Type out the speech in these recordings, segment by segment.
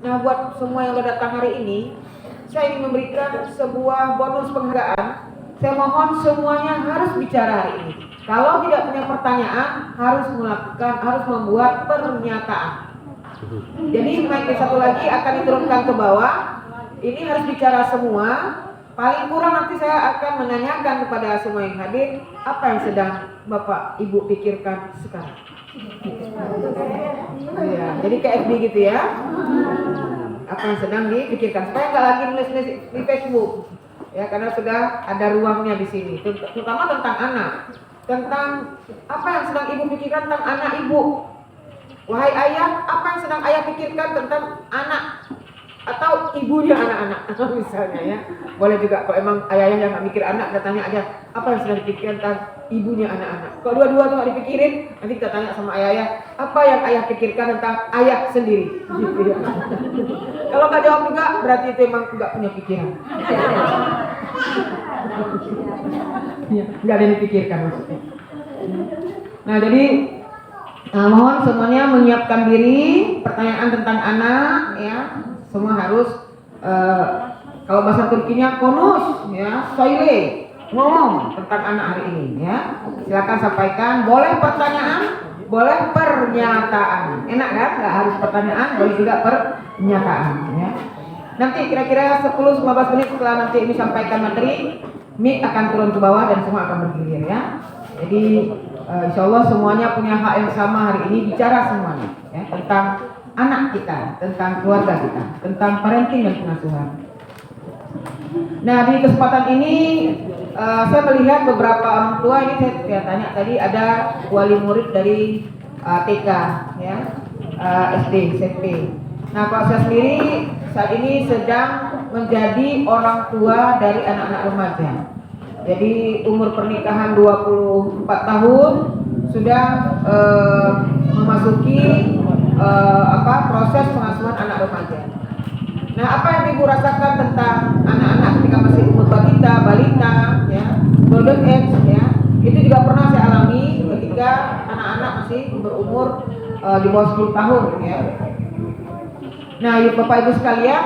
Nah, buat semua yang sudah datang hari ini, saya ingin memberikan sebuah bonus penghargaan. Saya mohon semuanya harus bicara hari ini. Kalau tidak punya pertanyaan, harus membuat pernyataan. Jadi mic satu lagi akan diturunkan ke bawah. Ini harus bicara semua. Paling kurang nanti saya akan menanyakan kepada semua yang hadir, apa yang sedang Bapak Ibu pikirkan sekarang. Ya, jadi kayak FB gitu ya. Apa yang sedang dipikirkan, supaya nggak lagi nulis di Facebook. Ya, karena sudah ada ruangnya di sini, terutama tentang anak. Tentang apa yang sedang ibu pikirkan tentang anak ibu. Wahai ayah, apa yang sedang ayah pikirkan tentang anak atau ibunya anak-anak misalnya ya. Boleh juga kalau emang ayah yang nggak mikir anak, kita tanya aja apa yang sedang dipikirkan tentang ibunya anak-anak. Kalau dua-dua tuh nggak dipikirin, nanti kita tanya sama ayah apa yang ayah pikirkan tentang ayah sendiri. Kalau nggak jawab juga, berarti itu emang nggak punya pikiran. Nggak ada yang dipikirkan maksudnya. Nah, jadi mohon semuanya menyiapkan diri. Pertanyaan tentang anak ya, semua harus kalau bahasa Turkinya konus ya, soile, ngomong tentang anak hari ini ya. Silakan sampaikan, boleh pertanyaan, boleh pernyataan. Enak kan? Nggak harus pertanyaan, boleh juga pernyataan ya. Nanti kira-kira 10-15 menit setelah nanti ini sampaikan materi, mic akan turun ke bawah dan semua akan bergilir ya. Jadi insya Allah semuanya punya hak yang sama hari ini, bicara semuanya ya, tentang anak kita, tentang keluarga kita, tentang parenting dan pengasuhan. Nah, di kesempatan ini saya melihat beberapa orang tua. Ini saya tanya tadi, ada wali murid dari TK ya, SD, SMP. Nah, Pak saya sendiri saat ini sedang menjadi orang tua dari anak-anak remaja. Jadi umur pernikahan 24 tahun, sudah memasuki proses pengasuhan anak remaja. Nah, apa yang ibu rasakan tentang anak-anak ketika masih umur balita ya, golden age ya, itu juga pernah saya alami ketika anak-anak masih berumur di bawah 10 tahun ya. Nah, Bapak Ibu sekalian,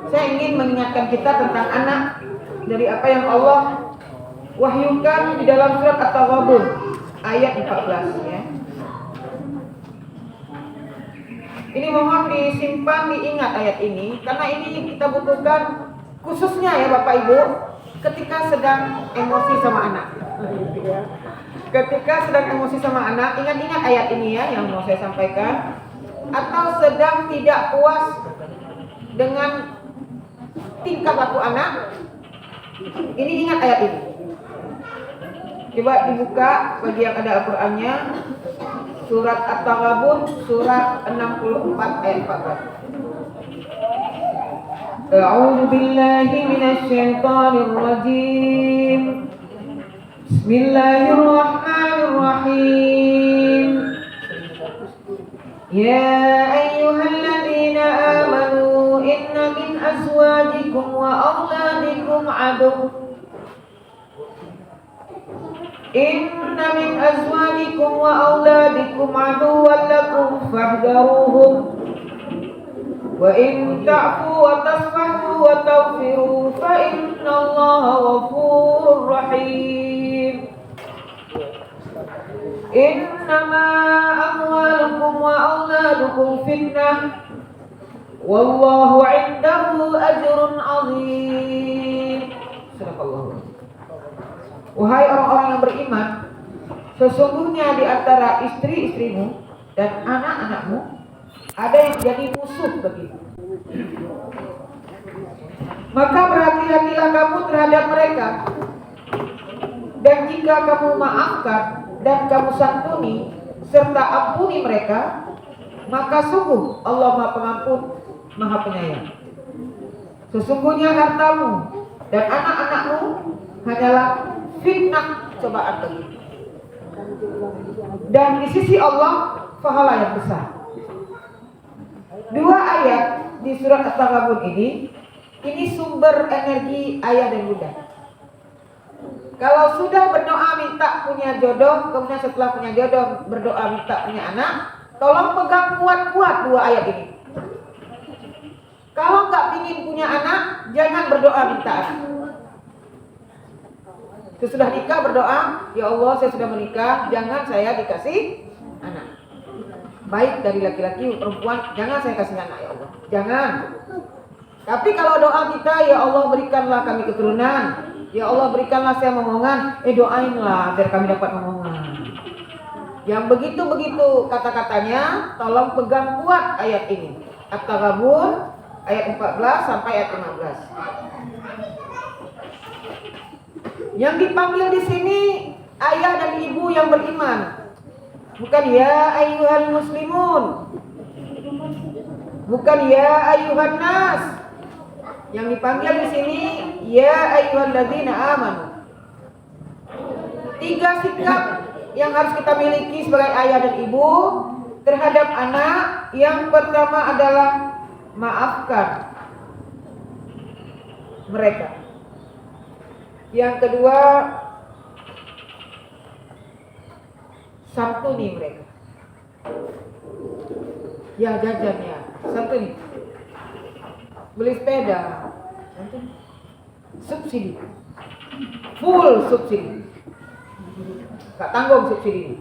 saya ingin mengingatkan kita tentang anak dari apa yang Allah wahyukan di dalam surat At-Taghabun ayat 14 ya. Ini mohon disimpan, diingat ayat ini, karena ini kita butuhkan khususnya ya Bapak Ibu ketika sedang emosi sama anak. Ketika sedang emosi sama anak, ingat-ingat ayat ini ya yang mau saya sampaikan. Atau sedang tidak puas dengan tingkah laku anak, ini ingat ayat ini. Coba dibuka bagi yang ada Al-Qur'annya, surat At-Taghabun surat 64 ayat 14. A'udzu billahi minasy syaithanir rajim. Bismillahirrahmanirrahim. Ya ayyuhalladzina amanu inna min azwajikum wa auladikum Inna min azwajikum wa auladikum aduwwan lakum fahdharuhum wa in ta'fu wa tasfahu wa taghfiru fa innallaha ghafurur rahim. Innama amwalukum wa auladukum fitnah wallahu 'indahu ajrun 'azim. Subhanallah. Wahai orang-orang yang beriman, sesungguhnya di antara istri-istrimu dan anak-anakmu ada yang jadi musuh bagimu. Maka berhati-hatilah kamu terhadap mereka. Dan jika kamu maafkan dan kamu santuni serta ampuni mereka, maka sungguh Allah Maha Pengampun, Maha Penyayang. Sesungguhnya hartamu dan anak-anakmu hanyalah fitnah, cobaan bagimu, dan di sisi Allah pahala yang besar. Dua ayat di surat At-Taghabun ini sumber energi ayah dan bunda. Kalau sudah berdoa minta punya jodoh, kemudian setelah punya jodoh berdoa minta punya anak, tolong pegang kuat-kuat dua ayat ini. ingin punya anak, jangan berdoa minta anak. Sesudah nikah berdoa, ya Allah saya sudah menikah, jangan saya dikasih anak. Baik dari laki-laki perempuan, jangan saya kasih anak ya Allah. Jangan. Tapi kalau doa kita, ya Allah berikanlah kami keturunan, ya Allah berikanlah saya momongan, doainlah biar kami dapat momongan. Yang begitu-begitu kata-katanya, tolong pegang kuat ayat ini. At-Taghabun ayat 14 sampai ayat 15. Yang dipanggil di sini ayah dan ibu yang beriman. Bukan ya ayyuhal muslimun. Bukan ya ayyuhan nas. Yang dipanggil di sini ya ayyuhalladzina amanu. 3 sikap yang harus kita miliki sebagai ayah dan ibu terhadap anak. Yang pertama adalah maafkan mereka. Yang kedua, santuni mereka. Ya jajannya, santuni. Beli sepeda, santuni. Subsidi, full subsidi. Gak tanggung subsidi.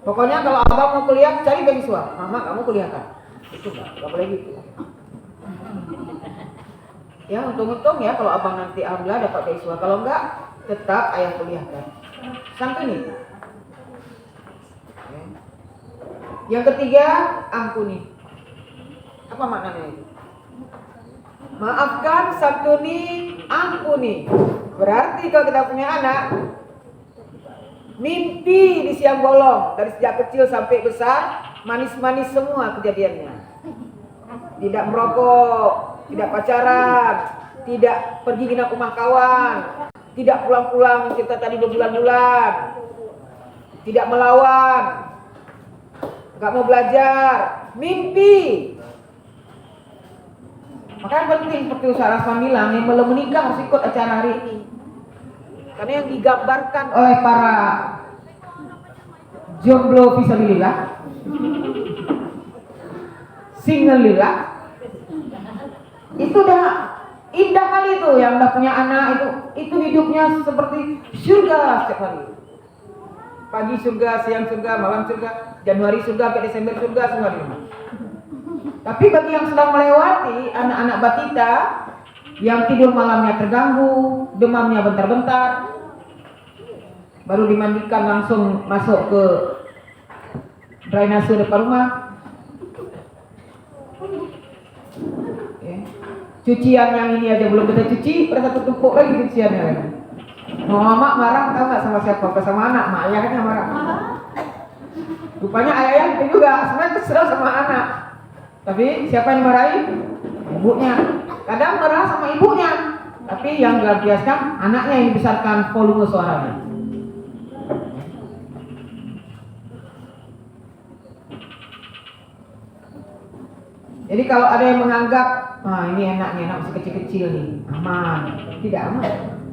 Pokoknya kalau abang mau kuliah cari beasiswa, mama kamu kuliah kan? Itu gak boleh gitu. Ya untung-untung ya kalau abang nanti alhamdulillah dapat beasiswa. Kalau enggak tetap ayah kuliahkan. Santuni. Yang ketiga, ampuni. Apa maknanya itu? Maafkan, santuni, ampuni. Berarti kalau kita punya anak, mimpi di siang bolong dari sejak kecil sampai besar, manis-manis semua kejadiannya. Tidak merokok, tidak pacaran, tidak pergi nginap rumah kawan, tidak pulang-pulang kita tadi berbulan-bulan, tidak melawan, nggak mau belajar, mimpi. Makanya penting seperti Ustaz Rasman bilang, yang belum menikah harus ikut acara hari ini. Karena yang digambarkan oleh para jomblo fisabilillah, single lillah, itu udah indah kali itu. Yang udah punya anak itu hidupnya seperti surga setiap hari. Pagi surga, siang surga, malam surga, Januari surga, sampai Desember surga, semua di rumah. Tapi bagi yang sedang melewati, anak-anak batita yang tidur malamnya terganggu, demamnya bentar-bentar, baru dimandikan langsung masuk ke drainase depan rumah, ya. Cucian yang ini aja belum kita cuci, udah satu tumpuk lagi cuciannya lagi. Mama marah, tahu nggak sama siapa? Sama anak, mak ayahnya marah. Rupanya ayahnya itu juga sebenarnya kesel sama anak. Tapi siapa yang dimarahin? Ibunya. Kadang marah sama ibunya, tapi yang dilampiaskan anaknya yang dibesarkan volume suaranya. Jadi kalau ada yang menganggap, ini enak masih kecil-kecil nih, aman. Tidak aman.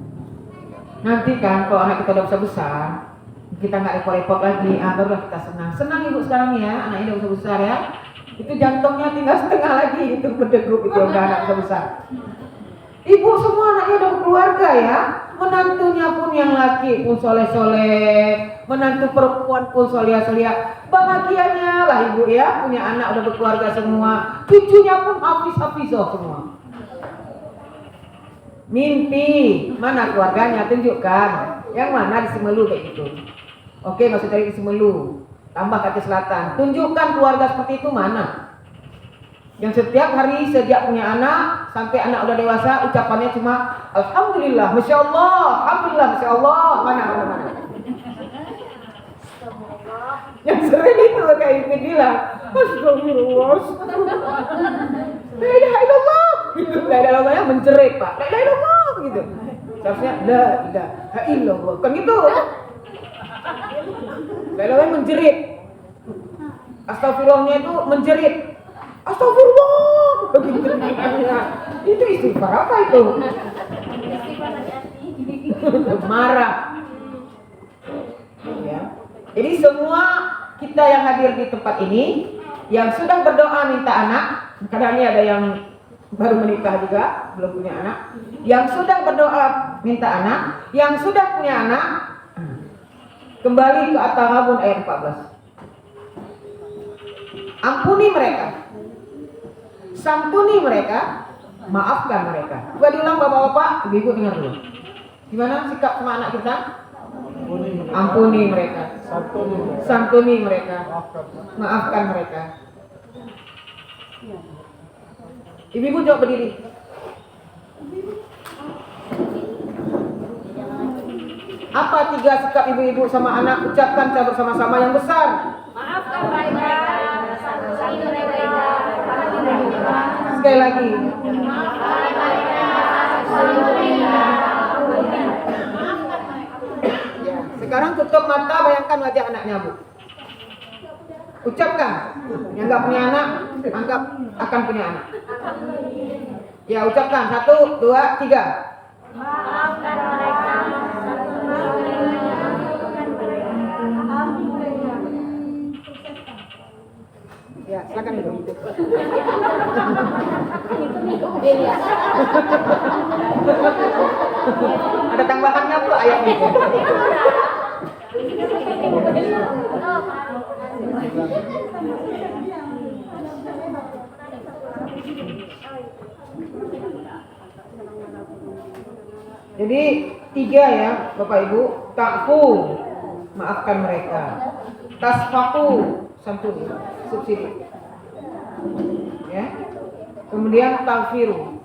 Nanti kan kalau anak kita udah besar, kita nggak repot-repot lagi, barulah kita senang. Senang ibu sekarang ya, anaknya udah besar ya. Itu jantungnya tinggal setengah lagi, itu berdegup itu udah anak besar. Ibu semua anaknya udah berkeluarga ya, menantunya pun yang laki pun soleh-soleh, menantu perempuan pun soleh-soleh. Bahagianya lah ibu ya, punya anak udah berkeluarga semua, cucunya pun hafiz-hafizah semua. Mimpi, mana keluarganya, tunjukkan. Yang mana di Semelu kayak gitu. Oke, masuk dari di Semelu, tambah Aceh Selatan, tunjukkan keluarga seperti itu mana. Yang setiap hari sejak punya anak sampai anak udah dewasa ucapannya cuma alhamdulillah, masya Allah, alhamdulillah, masya Allah. Mana. Yang sering itu kayak Ibu bilang, astagfirullah, la ilaha illallah, gitu. La ilaha illallah menjerit pak, la ilaha illallah gitu. Seharusnya la ilaha illallah, kan gitu. La ilaha illallah menjerit, astagfirullahnya itu menjerit. Astagfirullah, begitu. Itu istighfar apa itu? Marah. Ya. Jadi semua kita yang hadir di tempat ini, yang sudah berdoa minta anak, kadang ini ada yang baru menikah juga, belum punya anak, yang sudah berdoa minta anak, yang sudah punya anak, kembali ke At-Taghabun ayat 14. Ampuni mereka, santuni mereka, maafkan mereka. Coba diulang bapak-bapak, ibu dengar dulu. Gimana sikap sama anak kita? Ampuni mereka, santuni mereka, maafkan mereka. Ibu-ibu coba berdiri. Apa 3 sikap ibu-ibu sama anak? Ucapkan secara bersama-sama yang besar. Maafkan mereka, santuni mereka, Sekali lagi. maafkan mereka, santuni mereka. Ya, sekarang tutup mata, bayangkan wajah anaknya, Bu. Ucapkan. Yang nggak punya anak, anggap akan punya anak. Ya, ucapkan. 1, 2, 3. Maafkan mereka, santuni mereka. Ya, silakan Ibu. Ada tambahannya Bu ayatnya. Jadi 3 ya Bapak Ibu. Ta'fu, maafkan mereka. Tasfaku, santuni, subsidi. Ya. Kemudian taghfiru,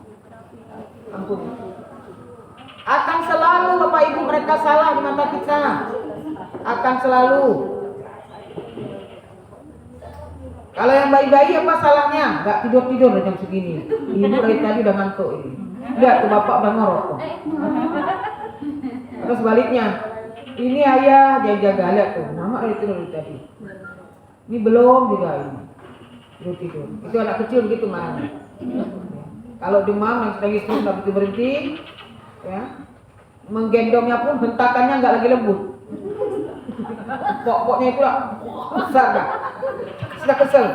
ampuni. Akan selalu Bapak Ibu mereka salah di mata kita. Akan selalu. Kalau yang bayi-bayi apa salahnya? Gak tidur-tidur jam segini. Ibu dari tadi udah ngantuk ini. Lihat tuh bapak udah ngerokok. Terus sebaliknya, ini ayah dia jaga, lihat tuh, mama dari tidur dari tadi. Ini belum juga ini. Tidur. Itu anak kecil gitu marahnya. Kalau demam yang sedang istirahat nggak berhenti, ya, menggendongnya pun hentakannya nggak lagi lembut. Pokoknya itu lah besar dah. Sudah kesel.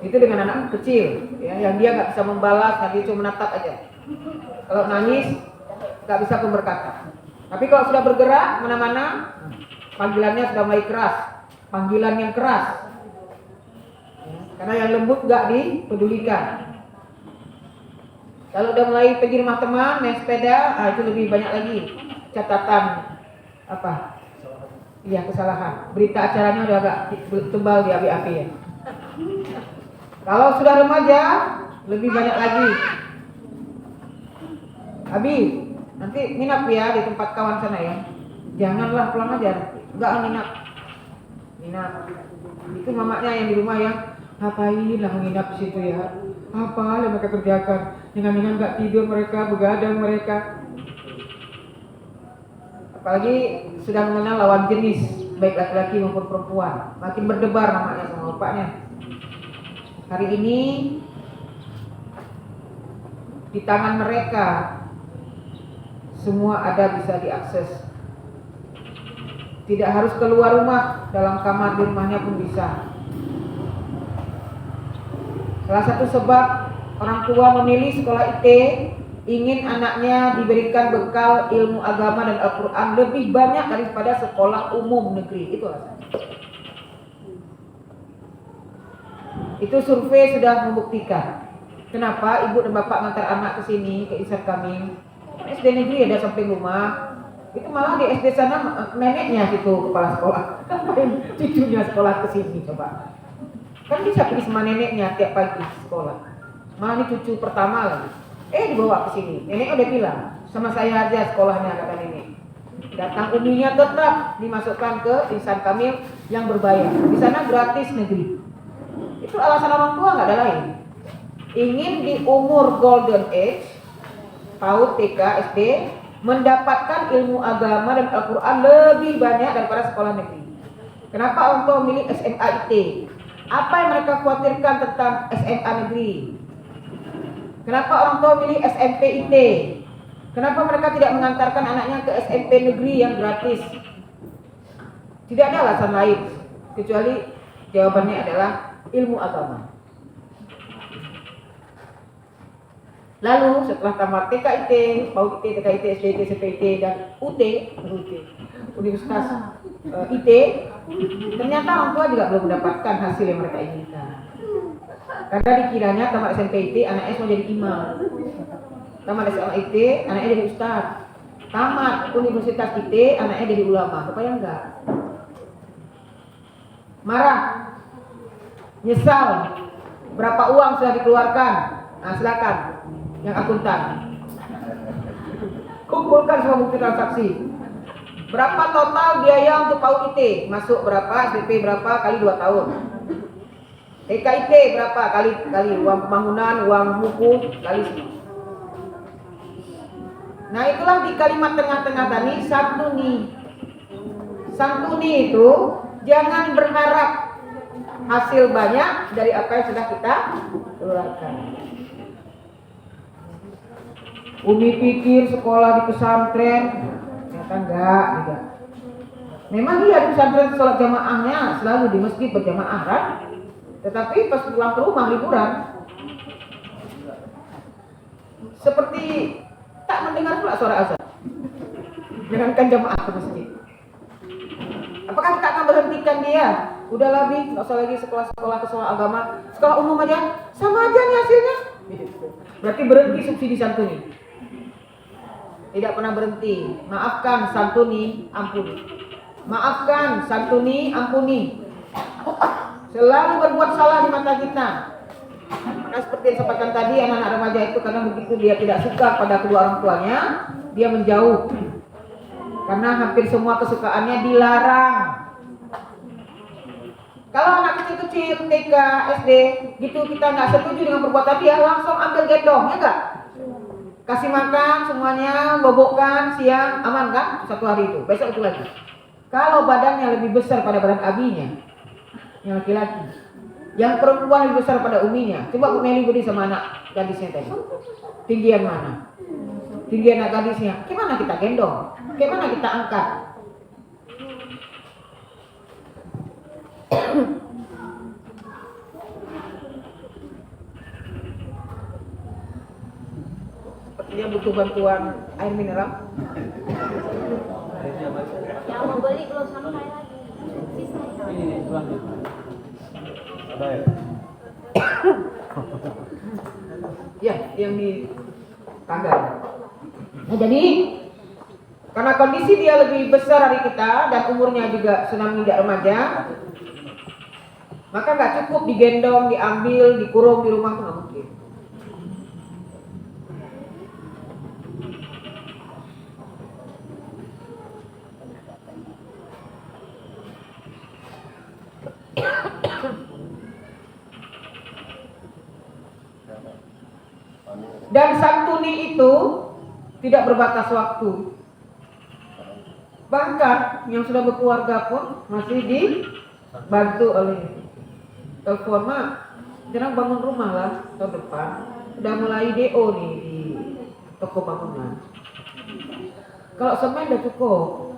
Itu dengan anak kecil, ya, yang dia nggak bisa membalas, dia cuma menatap aja. Kalau nangis nggak bisa pun berkata. Tapi kalau sudah bergerak mana-mana, panggilannya sudah mulai keras, panggilan yang keras. Karena yang lembut nggak dipedulikan. Kalau udah mulai pergi rumah teman, naik sepeda, itu lebih banyak lagi catatan apa? Iya, kesalahan. Berita acaranya udah agak tebal di api-api ya. Kalau sudah remaja, lebih banyak lagi. Abi, nanti nginap ya di tempat kawan sana ya. Janganlah pulang aja. Enggak nginap. Nginap. Itu mamanya yang di rumah ya. Ngapain lah menginap di situ ya? Apa yang mereka kerjakan? Dengan nggak tidur mereka, begadang mereka. Apalagi sudah mengenal lawan jenis, baik laki-laki maupun perempuan. Makin berdebar namanya sama bapaknya. Hari ini di tangan mereka semua ada, bisa diakses. Tidak harus keluar rumah, dalam kamar di rumahnya pun bisa. Salah satu sebab orang tua memilih sekolah IT, ingin anaknya diberikan bekal ilmu agama dan Al-Quran lebih banyak daripada sekolah umum negeri. Itu alasannya. Itu survei sudah membuktikan. Kenapa ibu dan bapak ngantar anak ke sini, ke Ihsan Kamil, SD negeri ada samping rumah. Itu malah di SD sana neneknya situ kepala sekolah. Cucunya sekolah ke sini coba. Kan bisa pergi sama neneknya tiap pagi sekolah. Malah ini cucu pertama lagi. Dibawa ke sini. Nenek udah bilang, sama saya aja sekolahnya, kata nenek. Datang uminya tetap dimasukkan ke Ihsan Kamil yang berbayar. Di sana gratis negeri. Itu alasan orang tua, nggak ada lain. Ingin di umur golden age, PAUD, TK, SD, mendapatkan ilmu agama dan Al-Quran lebih banyak daripada sekolah negeri. Kenapa orang tua memilih SMA IT? Apa yang mereka khawatirkan tentang SMA negeri? Kenapa orang tua memilih SMP IT? Kenapa mereka tidak mengantarkan anaknya ke SMP negeri yang gratis? Tidak ada alasan lain kecuali jawabannya adalah ilmu agama. Lalu setelah tamat TKIT, PAUD IT, TKIT, SDIT, SPIT, dan Universitas IT, ternyata orang tua juga belum mendapatkan hasil yang mereka inginkan. Karena dikiranya tamat SMP IT, anaknya mau jadi imam. Tamat SMA IT, anaknya jadi ustadz. Tamat Universitas IT, anaknya jadi ulama. Apa yang enggak? Marah, nyesal, berapa uang sudah dikeluarkan? Nah, silakan yang akuntan. Kumpulkan semua bukti transaksi. Berapa total biaya untuk PAUD IT? Masuk berapa? SPP berapa? Kali 2 tahun. TKIT berapa? Kali uang pembangunan, uang buku, kali semua. Nah, itulah di kalimat tengah-tengah tadi santuni. Santuni itu jangan berharap hasil banyak dari apa yang sudah kita keluarkan. Umi pikir sekolah di pesantren, ternyata enggak. Memang iya di pesantren sholat jamaahnya selalu di masjid berjamaah kan? Tetapi pas pulang ke rumah liburan, seperti tak mendengar pula suara azan. Jangankan jamaah ke masjid. Apakah kita akan berhentikan dia? Udahlah Bi, nggak usah lagi sekolah agama, sekolah umum aja, sama aja nih hasilnya. Berarti berhenti subsidi santuni. Tidak pernah berhenti. Maafkan santuni, ampuni. Maafkan santuni, ampuni. Selalu berbuat salah di mata kita. Nah, seperti yang disampaikan tadi, anak-anak remaja itu karena begitu dia tidak suka pada kedua orang tuanya, dia menjauh. Karena hampir semua kesukaannya dilarang. Kalau anak kecil-kecil, TK, SD, gitu kita nggak setuju dengan perbuatan dia, langsung ambil gendong, ya nggak? Kasih makan semuanya, bobokkan siang, aman kan? Satu hari itu, besok itu lagi. Kalau badannya lebih besar pada badan abinya, yang laki-laki, yang perempuan lebih besar pada uminya, coba Bu Meli beri sama anak gadisnya tadi. Tinggian mana? Tinggi anak gadisnya, gimana kita gendong? Gimana kita angkat? Dia butuh bantuan air mineral. Yang mau beli belum sampai lagi. Sisa ya. Ada ya? Ya, yang di tangga. Nah, jadi karena kondisi dia lebih besar dari kita dan umurnya juga sudah tidak remaja, maka nggak cukup digendong, diambil, dikurung di rumah, nggak mungkin. Dan santuni itu tidak berbatas waktu. Bahkan yang sudah berkeluarga pun masih dibantu oleh telepon, Mak, jangan bangun rumah lah tahun depan. Udah mulai DO nih di toko bangunan. Kalau semen udah cukup,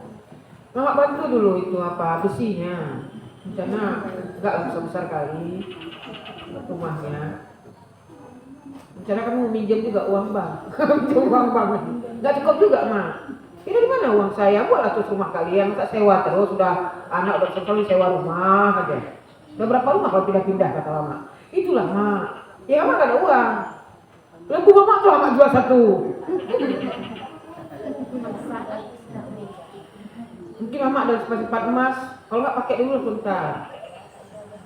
Mak bantu dulu itu apa besinya. Rencana enggak besar-besar kali rumahnya. Rencana kamu minjem juga uang bank. Uang bank. Enggak cukup juga, Mak. Ini di mana uang saya? Buatlah terus rumah kalian, tak sewa terus. Sudah anak udah selesai sewa rumah aja. Udah berapa rumah kalau pindah-pindah kata Mama? Itulah, Mak. Ya Mama gak ada uang. Lembu Mama tuh Mama jual satu. Mungkin Mama ada sempat emas. Kalau nggak pakai dulu sebentar.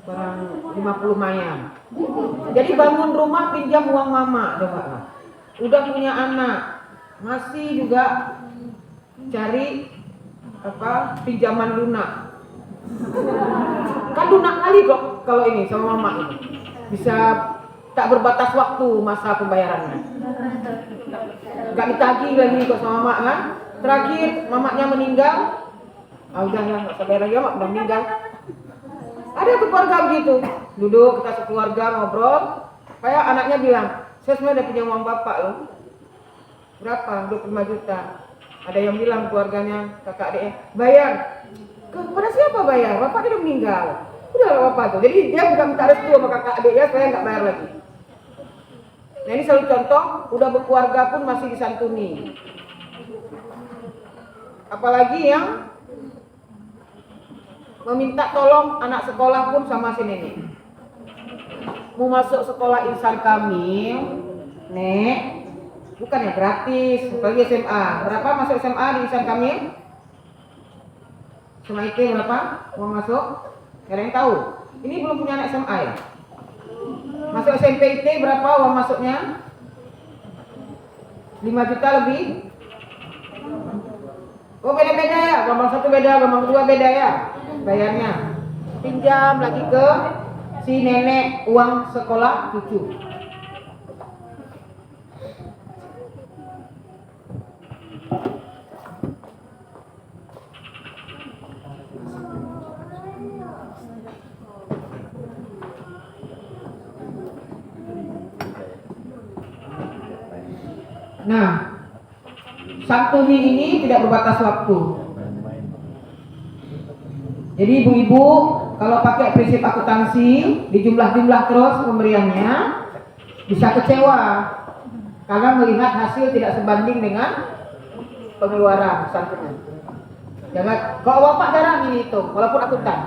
Barang 50 mayang. Jadi bangun rumah pinjam uang Mama, coba. Udah punya anak, masih juga cari apa pinjaman lunak. Kan lunak kali kok kalau ini sama Mama ini. Bisa tak berbatas waktu masa pembayarannya. Gak ditagih lagi kok sama Mama kan. Terakhir mamanya meninggal. Udah nggak usah bayar lagi, Mak udah meninggal. Ada tuh keluarga begitu, duduk kita sekeluarga ngobrol, kayak anaknya bilang, saya sebenarnya udah punya uang bapak loh. Berapa? 25 juta. Ada yang bilang keluarganya, kakak adiknya, bayar. Kepada siapa bayar? Bapak dia udah meninggal. Udah lah bapak tuh. Jadi dia bukan minta restu sama kakak adiknya, saya nggak bayar lagi. Nah Nah ini selalu contoh, udah berkeluarga pun masih disantuni. Apalagi yang meminta tolong anak sekolah pun sama si nenek. Mau masuk sekolah Insan Kamil, Nek, bukan ya gratis, apalagi SMA. Berapa masuk SMA di Insan Kamil? SMA IT berapa? Mau masuk? Gak ada yang tahu. Ini belum punya anak SMA ya? Masuk SMP IT berapa uang masuknya? 5 juta lebih? Oh beda-beda ya, gelombang 1 beda, gelombang 2 beda ya bayarnya. Pinjam lagi ke si nenek uang sekolah cucu. Nah, santuni ini tidak berbatas waktu. Jadi ibu-ibu kalau pakai prinsip akuntansi di jumlah-jumlah terus pemberiannya bisa kecewa karena melihat hasil tidak sebanding dengan pengeluaran santunan. Jangan, kalau bapak jarang ini hitung, walaupun akuntan.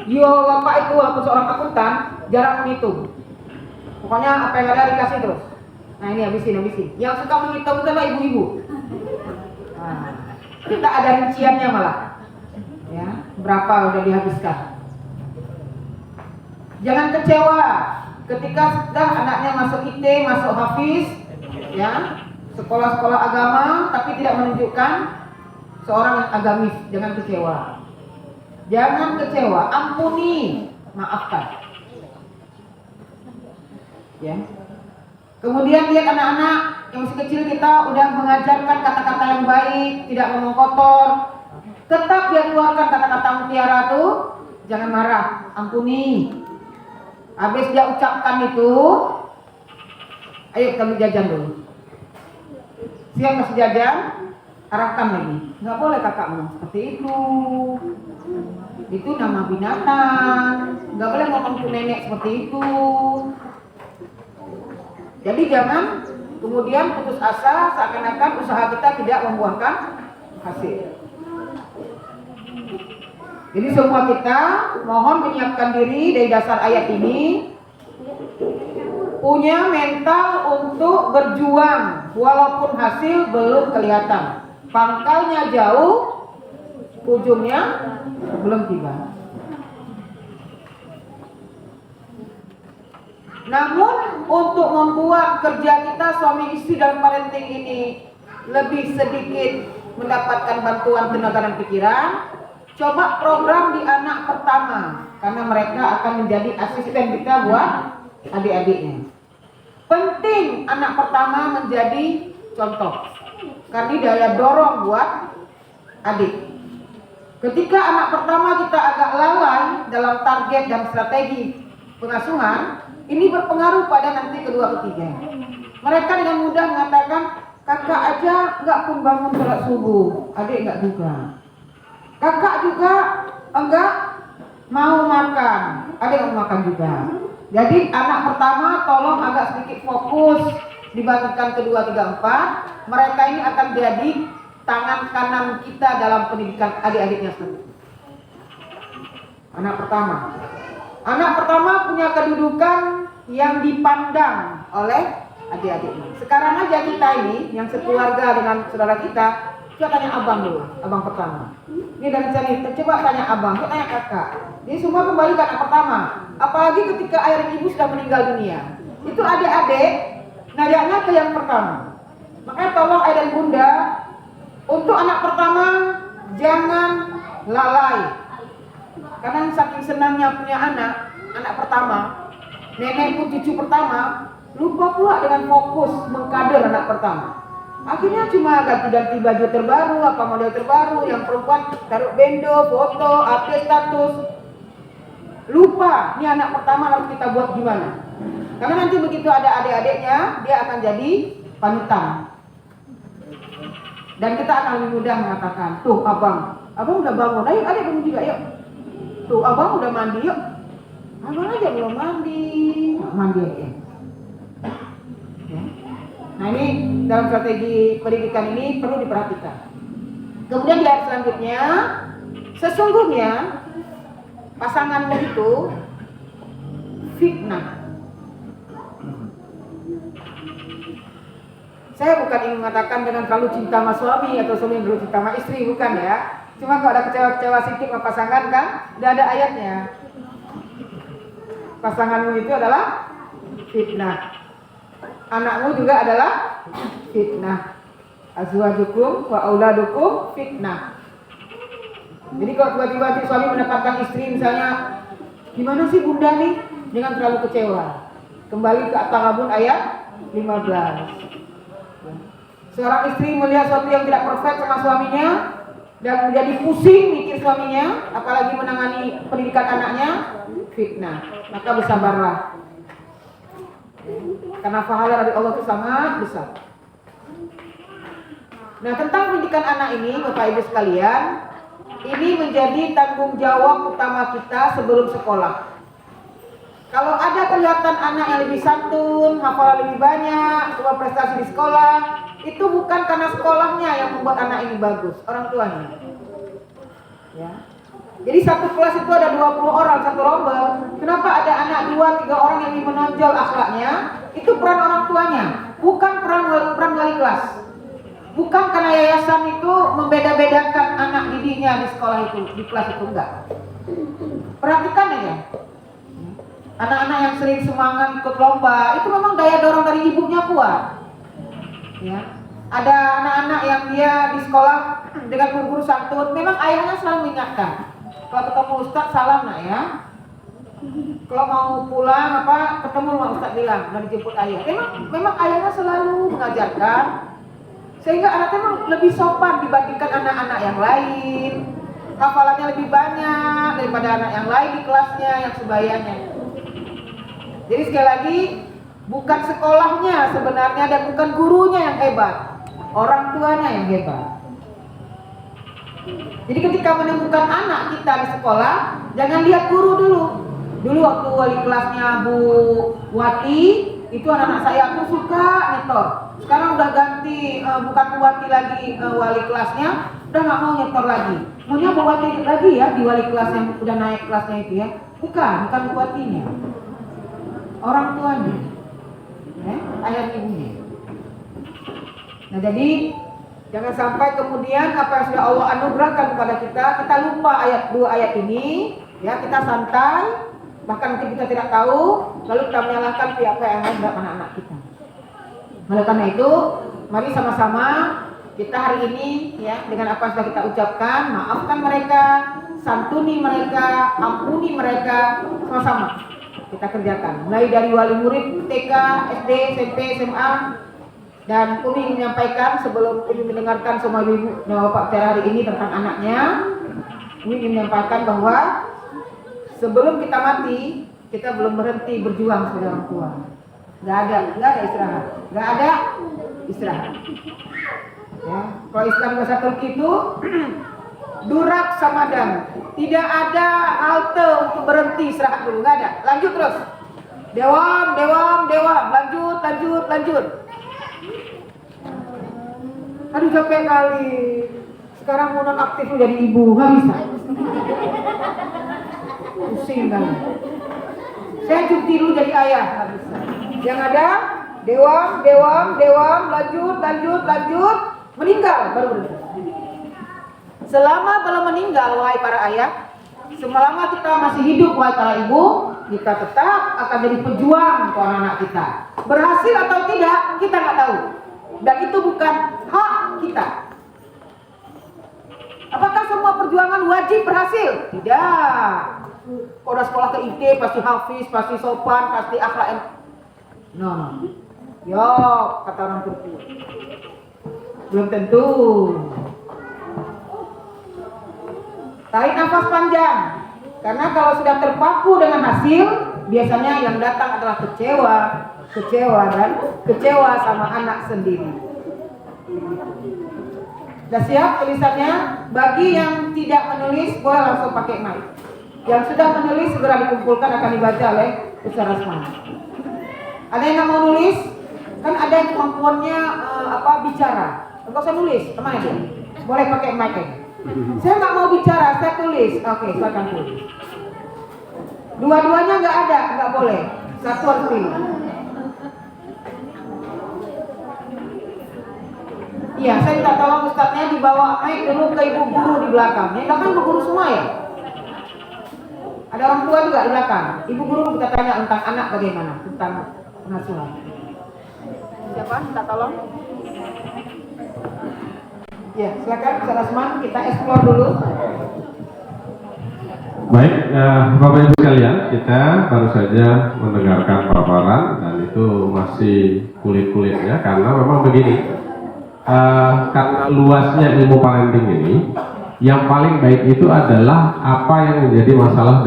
Yo bapak itu walaupun seorang akuntan jarang menghitung. Pokoknya apa yang ada dikasih terus. Nah ini habisin. Yang suka menghitung itu adalah ibu-ibu. Nah, kita ada rinciannya malah. Ya, berapa udah dihabiskan. Jangan kecewa ketika sudah anaknya masuk IT, masuk hafiz, ya, sekolah-sekolah agama, tapi tidak menunjukkan seorang yang agamis. Jangan kecewa. Jangan kecewa, ampuni, maafkan. Ya. Kemudian lihat anak-anak yang masih kecil kita udah mengajarkan kata-kata yang baik, tidak ngomong kotor. Tetap dia keluarkan kata-kata mutiara tuh, jangan marah, ampuni. Habis dia ucapkan itu, ayo kita beli jajan dulu. Siap masih jajan, arahkan lagi. Nggak boleh kakakmu seperti itu. Itu nama binatang. Nggak boleh ngomong ke nenek seperti itu. Jadi jangan kemudian putus asa seakan-akan usaha kita tidak membuahkan hasil. Jadi semua kita mohon menyiapkan diri dari dasar ayat ini punya mental untuk berjuang walaupun hasil belum kelihatan. Pangkalnya jauh, ujungnya belum tiba. Namun untuk membuat kerja kita suami istri dalam parenting ini lebih sedikit mendapatkan bantuan tenaga dan pikiran, coba program di anak pertama karena mereka akan menjadi asisten kita buat adik-adiknya. Penting anak pertama menjadi contoh karena daya dorong buat adik. Ketika anak pertama kita agak lalai dalam target dan strategi pengasuhan, ini berpengaruh pada nanti kedua ketiga. Mereka dengan mudah mengatakan, kakak aja nggak pun bangun sholat subuh, adik nggak juga. Kakak juga enggak mau makan, adik nggak mau makan juga. Jadi anak pertama tolong agak sedikit fokus dibandingkan kedua, tiga, empat. Mereka ini akan jadi tangan kanan kita dalam pendidikan adik-adiknya sendiri. Anak pertama. Anak pertama punya kedudukan yang dipandang oleh adik-adiknya. Sekarang aja kita ini yang sekeluarga dengan saudara kita, coba tanya abang dulu, abang pertama. Ini dari cerita, coba tanya abang, coba tanya kakak. Ini semua kembali ke anak pertama. Apalagi ketika ayah dan ibu sudah meninggal dunia. Itu adik-adik, najaknya ke yang pertama. Makanya tolong ayah dan bunda, untuk anak pertama jangan lalai. Karena saking senangnya punya anak pertama, nenek pun cucu pertama, lupa pula dengan fokus mengkader anak pertama. Akhirnya cuma ganti-ganti baju terbaru, apa model terbaru, yang perempuan taruh bendo, foto, update status. Lupa, ini anak pertama harus kita buat gimana. Karena nanti begitu ada adik-adiknya, dia akan jadi panutan. Dan kita akan lebih mudah mengatakan, tuh abang udah bangun, ayo adik bangun juga, yuk. Tuh abang udah mandi, yuk. Abang aja belum mandi, mandi aja. Nah ini dalam strategi pendidikan ini perlu diperhatikan. Kemudian di ayat selanjutnya, sesungguhnya pasanganmu itu fitnah. Saya bukan ingin mengatakan dengan terlalu cinta sama suami atau suami terlalu cinta sama istri, bukan ya. Cuma kalau ada kecewa-kecewa sedikit sama pasangan kan, udah ada ayatnya. Pasanganmu itu adalah fitnah. Anakmu juga adalah fitnah. Azwajukum wa auladukum fitnah. Jadi kalau tiba-tiba suami mendapatkan istri misalnya, gimana sih bunda nih? Jangan terlalu kecewa. Kembali ke At-Taghabun ayat 15. Seorang istri melihat sesuatu yang tidak perfect sama suaminya dan menjadi pusing mikir suaminya, apalagi menangani pendidikan anaknya, fitnah. Maka bersabarlah. Karena pahala dari Allah itu sangat besar. Nah, tentang pendidikan anak ini, Bapak Ibu sekalian, ini menjadi tanggung jawab utama kita sebelum sekolah. Kalau ada kelihatan anak yang lebih santun, hafalan lebih banyak, coba prestasi di sekolah, itu bukan karena sekolahnya yang membuat anak ini bagus, orang tuanya. Ya. Jadi satu kelas itu ada 20 orang, satu rombel. Kenapa ada anak 2-3 orang yang lebih menonjol akhlaknya? Itu peran orang tuanya, bukan peran wali kelas. Bukan karena yayasan itu membeda-bedakan anak didiknya di sekolah itu, di kelas itu, enggak. Perhatikan aja. Anak-anak yang sering semangat ikut lomba, itu memang daya dorong dari ibunya kuat. Ya. Ada anak-anak yang dia di sekolah dengan guru-guru santun, memang ayahnya selalu mengingatkan. Kalau ketemu Ustadz salam nak ya. Kalau mau pulang ketemu sama Ustadz bilang, mau dijemput ayah. Memang ayahnya selalu mengajarkan, sehingga anaknya memang lebih sopan dibandingkan anak-anak yang lain. Hafalannya lebih banyak daripada anak yang lain di kelasnya yang sebayanya. Jadi sekali lagi, bukan sekolahnya sebenarnya dan bukan gurunya yang hebat, orang tuanya yang hebat. Jadi ketika menemukan anak kita di sekolah, jangan lihat guru dulu. Dulu waktu wali kelasnya Bu Wati, itu anak-anak saya tuh suka nyetor. Sekarang udah ganti, bukan Bu Wati lagi wali kelasnya, udah nggak mau nyetor lagi. Maunya Bu Wati lagi ya di wali kelas yang udah naik kelasnya itu ya. Bukan Bu Watinya. Orang tuanya, ayah ibunya. Nah jadi jangan sampai kemudian apa yang sudah Allah anugerahkan kepada kita lupa dua ayat ini, ya kita santai, bahkan mungkin kita tidak tahu, lalu kita menyalahkan pihak-pihak yang lain terhadap anak-anak kita. Oleh karena itu, mari sama-sama kita hari ini, ya dengan apa yang sudah kita ucapkan, maafkan mereka, santuni mereka, ampuni mereka, sama-sama kita kerjakan. Mulai dari wali murid TK, SD, SMP, SMA. Dan Umi ingin menyampaikan sebelum Umi mendengarkan semua ibu dan bapak bicara hari ini tentang anaknya, Umi ingin menyampaikan bahwa sebelum kita mati, kita belum berhenti berjuang sebagai orang tua. Gak ada istirahat, gak ada istirahat. Ya, kalau Islam bahasa Turki itu durak samadan, tidak ada halte untuk berhenti istirahat dulu, gak ada. Lanjut terus, dewam, lanjut. Aduh capek kali. Sekarang mau non-aktif jadi ibu, nggak bisa. Pusing kali. Saya cuti dulu jadi ayah, nggak bisa. Yang ada dewam, lanjut, meninggal baru berhenti. Selama belum meninggal, wahai para ayah, selama kita masih hidup, wahai para ibu, kita tetap akan jadi pejuang untuk anak-anak kita. Berhasil atau tidak, kita nggak tahu. Dan itu bukan hak kita. Apakah semua perjuangan wajib berhasil? Tidak. Kalau udah sekolah ke IT pasti hafiz, pasti sopan, pasti akhlak. No. Yo, kata orang Turki. Belum tentu. Tarik nafas panjang. Karena kalau sudah terpaku dengan hasil, biasanya yang datang adalah kecewa sama anak sendiri. Sudah siap tulisannya? Bagi yang tidak menulis boleh langsung pakai mic. Yang sudah menulis segera dikumpulkan, akan dibaca oleh Ustaz Rasman. Ada yang nggak mau nulis? Kan ada yang kemampuannya bicara. Enggak usah nulis, teman aja. Boleh pakai mic. Saya nggak mau bicara, saya tulis. Oke, silakan tulis. Dua-duanya nggak ada, nggak boleh. Satu harus pilih. Iya, saya minta tolong ustadznya dibawa mic dulu ke ibu guru di belakang. Yang belakang ibu guru semua ya? Ada orang tua juga di belakang. Ibu guru kita tanya tentang anak bagaimana, tentang pengasuhan. Siapa? Minta tolong. Ya, silakan Ustaz Asman, kita explore dulu. Baik, Bapak Ibu sekalian, kita baru saja mendengarkan paparan dan itu masih kulit-kulit ya, karena memang begini, karena luasnya ilmu parenting ini, yang paling baik itu adalah apa yang menjadi masalah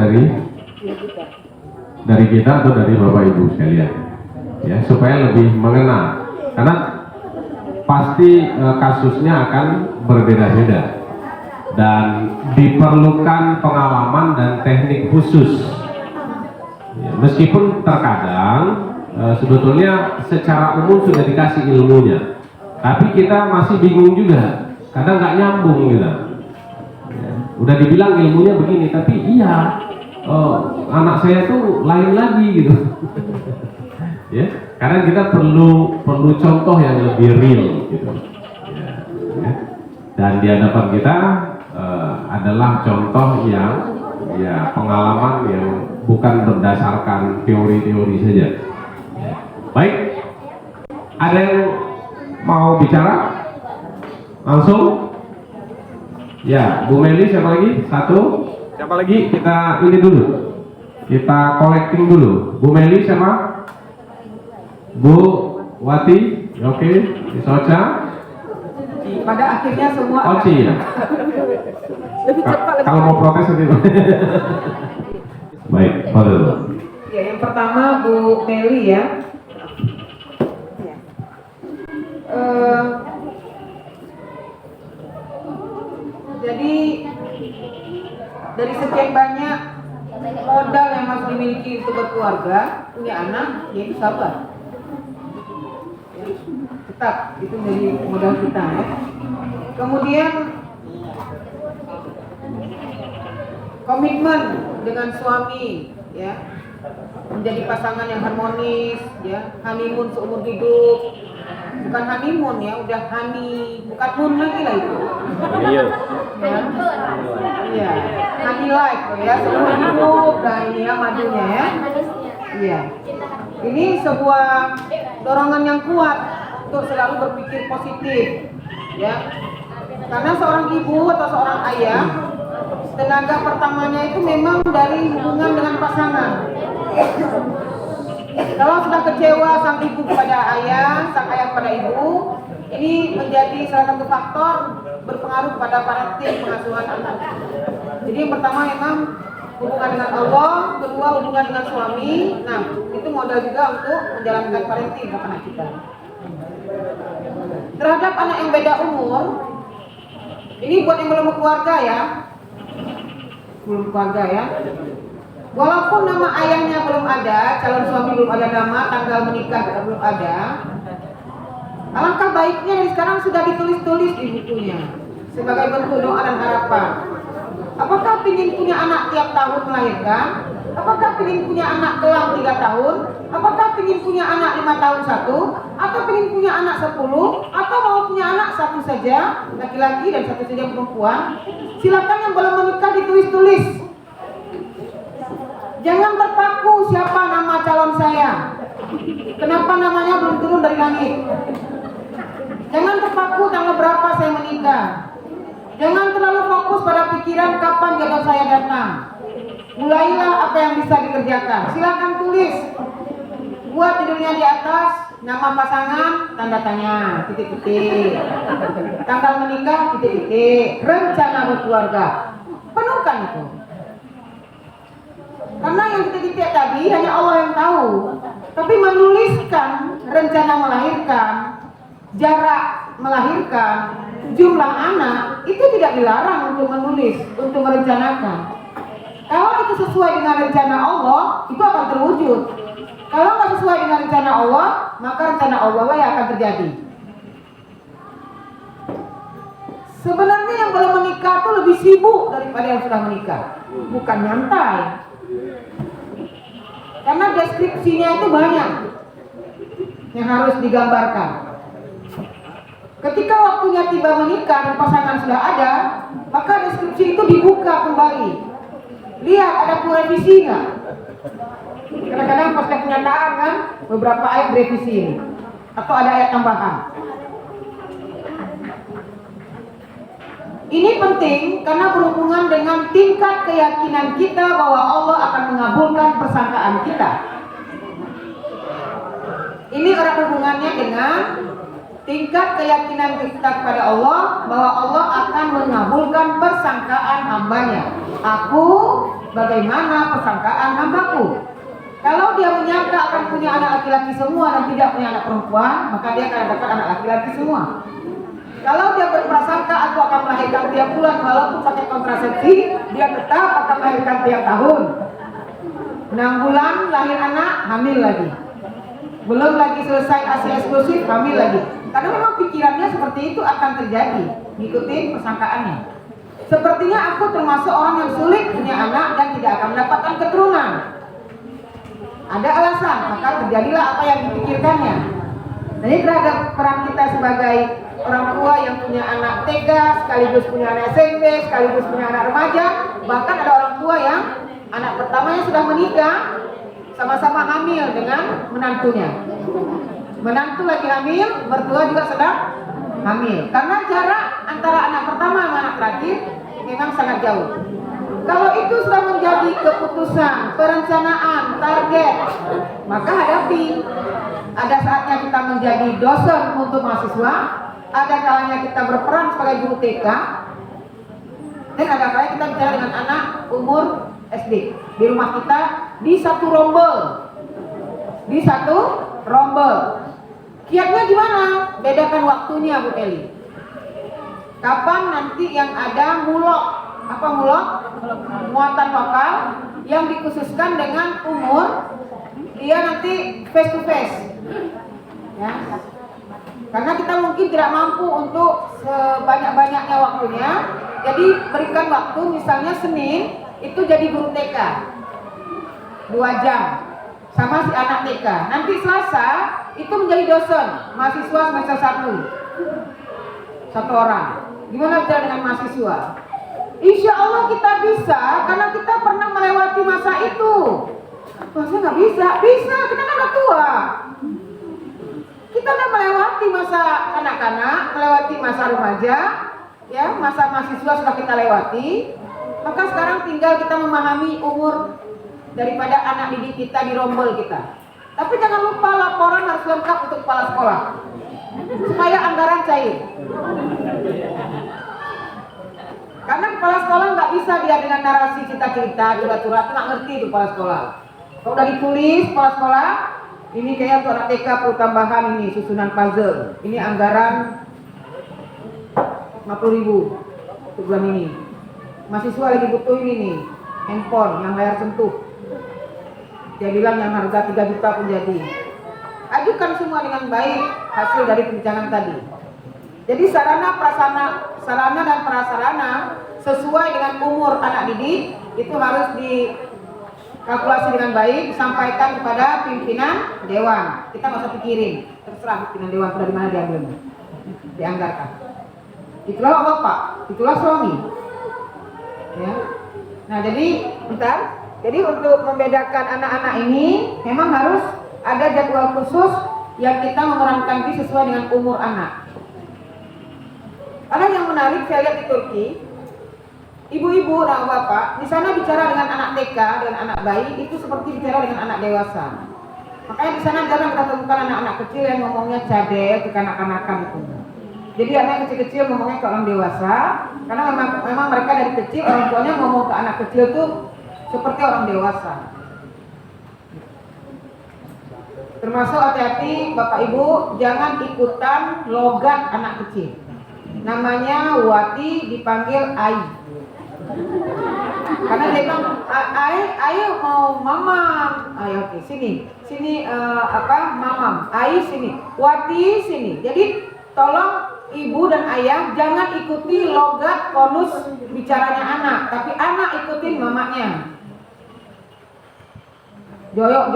dari kita atau dari Bapak Ibu sekalian, ya, supaya lebih mengena, karena pasti kasusnya akan berbeda-beda dan diperlukan pengalaman dan teknik khusus ya, meskipun terkadang sebetulnya secara umum sudah dikasih ilmunya, tapi kita masih bingung juga, kadang nggak nyambung gitu ya, udah dibilang ilmunya begini tapi iya anak saya tuh lain lagi gitu ya, karena kita perlu contoh yang lebih real gitu ya. Dan di hadapan kita adalah contoh yang ya pengalaman yang bukan berdasarkan teori-teori saja ya. Baik, ada yang mau bicara langsung ya? Bu Meli, siapa lagi? Satu, siapa lagi? Kita ini dulu, kita collecting dulu. Bu Meli siapa? Bu Wati, oke, Soca. Pada akhirnya semua Oci ya. Kalau mau protes nanti. Baik, pada dulu. Ya, yang pertama Bu Meli ya. Jadi dari sekian banyak modal yang harus dimiliki untuk berkeluarga, punya anak, yaitu sabar. Tetap itu menjadi modal kita ya. Kemudian komitmen dengan suami ya, menjadi pasangan yang harmonis ya, honeymoon seumur hidup. Bukan honeymoon ya, udah honey, bukan moon lagi lah itu. Iya. Ya. Iya, honey life ya, seumur hidup dan ini ya madunya ya. Iya. Ini sebuah dorongan yang kuat untuk selalu berpikir positif ya, karena seorang ibu atau seorang ayah tenaga pertamanya itu memang dari hubungan dengan pasangan. Kalau sudah kecewa sang ibu kepada ayah, sang ayah kepada ibu, ini menjadi salah satu faktor berpengaruh pada parenting, pengasuhan anak. Jadi yang pertama memang hubungan dengan Allah, kedua hubungan dengan suami. Nah, itu modal juga untuk menjalankan parenting ke anak kita. Terhadap anak yang beda umur, ini buat yang belum berkeluarga ya, belum keluarga ya. Walaupun nama ayahnya belum ada, calon suami belum ada nama, tanggal menikah juga belum ada, alangkah baiknya dari sekarang sudah ditulis-tulis di bukunya sebagai bentuk doa dan harapan. Apakah ingin punya anak tiap tahun melahirkan? Apakah ingin punya anak kelang 3 tahun? Apakah ingin punya anak 5 tahun 1? Atau ingin punya anak 10? Atau mau punya anak 1 saja, laki-laki dan 1 saja perempuan? Silakan yang belum menikah ditulis-tulis. Jangan terpaku siapa nama calon saya. Kenapa namanya belum turun dari langit? Jangan terpaku tanggal berapa saya menikah. Jangan terlalu fokus pada pikiran kapan jodoh saya datang. Mulailah apa yang bisa dikerjakan. Silakan tulis. Buat judulnya di atas, nama pasangan, tanda tanya, titik-titik. Tanggal menikah, titik-titik. Rencana berkeluarga. Penuhkan itu. Karena yang titik-titik tadi hanya Allah yang tahu. Tapi menuliskan rencana melahirkan, jarak melahirkan, jumlah anak, itu tidak dilarang untuk menulis, untuk merencanakan. Kalau itu sesuai dengan rencana Allah, itu akan terwujud. Kalau nggak sesuai dengan rencana Allah, maka rencana Allah lah yang akan terjadi. Sebenarnya yang belum menikah tuh lebih sibuk daripada yang sudah menikah, bukan nyantai. Karena deskripsinya itu banyak yang harus digambarkan. Ketika waktunya tiba menikah dan pasangan sudah ada, maka deskripsi itu dibuka kembali. Lihat ada perlu revisi nggak? Kadang-kadang pas kenyataan kan beberapa ayat revisi ini, atau ada ayat tambahan. Ini penting karena berhubungan dengan tingkat keyakinan kita bahwa Allah akan mengabulkan persangkaan kita. Ini erat hubungannya dengan tingkat keyakinan kita kepada Allah bahwa Allah akan mengabulkan persangkaan hambanya. Aku bagaimana persangkaan hambaku? Kalau dia menyangka akan punya anak laki-laki semua dan tidak punya anak perempuan, maka dia akan dapat anak laki-laki semua. Kalau dia berprasangka aku akan melahirkan tiap bulan walaupun pakai kontrasepsi, dia tetap akan melahirkan tiap tahun. 6 bulan lahir anak, hamil lagi. Belum lagi selesai ASI eksklusif, hamil lagi. Karena memang pikirannya seperti itu akan terjadi, ngikutin persangkaannya. Sepertinya aku termasuk orang yang sulit punya anak dan tidak akan mendapatkan keturunan. Ada alasan, maka terjadilah apa yang dipikirkannya. Jadi terhadap peran kita sebagai orang tua yang punya anak TK, sekaligus punya anak SMP, sekaligus punya anak remaja, bahkan ada orang tua yang anak pertamanya sudah menikah, sama-sama hamil dengan menantunya. Menantu lagi hamil, mertua juga sedang hamil. Karena jarak antara anak pertama dan anak terakhir memang sangat jauh. Kalau itu sudah menjadi keputusan, perencanaan, target, maka hadapi. Ada saatnya kita menjadi dosen untuk mahasiswa, ada kalanya kita berperan sebagai guru TK, dan ada kalanya kita bicara dengan anak umur SD. Di rumah kita di satu rombel. Kiatnya gimana? Bedakan waktunya, Bu Eli. Kapan nanti yang ada mulok? Apa mulok? Muatan lokal yang dikhususkan dengan umur, dia nanti face to face. Ya. Karena kita mungkin tidak mampu untuk sebanyak-banyaknya waktunya. Jadi berikan waktu, misalnya Senin itu jadi guru TK 2 jam sama si anak TK. Nanti Selasa itu menjadi dosen mahasiswa semester 1 satu orang. Gimana bicara dengan mahasiswa? Insya Allah kita bisa karena kita pernah melewati masa itu. Masa nggak bisa? Bisa, kita kan udah tua. Kita udah melewati masa kanak-kanak, melewati masa remaja, ya, masa mahasiswa sudah kita lewati. Maka sekarang tinggal kita memahami umur daripada anak didik kita di rombel kita. Tapi jangan lupa laporan harus lengkap untuk kepala sekolah supaya anggaran cair. Karena kepala sekolah nggak bisa dia dengan narasi cerita-cerita, curhat-curhat, nggak ngerti itu kepala sekolah. Kalau udah ditulis kepala sekolah, ini kayak untuk anak TK perlu tambahan ini susunan puzzle. Ini anggaran 50.000 untuk bulan ini. Mahasiswa lagi butuh ini nih, handphone yang layar sentuh. Dia bilang yang harga 3 juta pun jadi. Ajukan semua dengan baik hasil dari perbincangan tadi. Jadi sarana dan prasarana sesuai dengan umur anak didik itu harus dikalkulasi dengan baik, disampaikan kepada pimpinan dewan. Kita nggak usah pikirin, terserah pimpinan dewan dari mana diambilnya, dianggarkan. Itulah bapak, itulah suami. Ya. Nah jadi bentar. Jadi untuk membedakan anak-anak ini memang harus ada jadwal khusus yang kita memerankan diri sesuai dengan umur anak. Karena yang menarik saya lihat di Turki, ibu-ibu dan bapak di sana bicara dengan anak TK dan anak bayi itu seperti bicara dengan anak dewasa. Makanya di sana jarang kita temukan anak-anak kecil yang ngomongnya cadel, kekanak-kanakan itu. Jadi anak kecil-kecil ngomongnya ke orang dewasa, karena memang mereka dari kecil orang tuanya ngomong ke anak kecil tuh seperti orang dewasa. Termasuk hati-hati Bapak Ibu, jangan ikutan logat anak kecil. Namanya Wati dipanggil Ai. Karena dia bilang, ayo mau mamam. Ayo oke, sini mamam. Ayo sini, Wati sini. Jadi tolong ibu dan ayah jangan ikuti logat konus bicaranya anak, tapi anak ikutin mamanya. Joyok.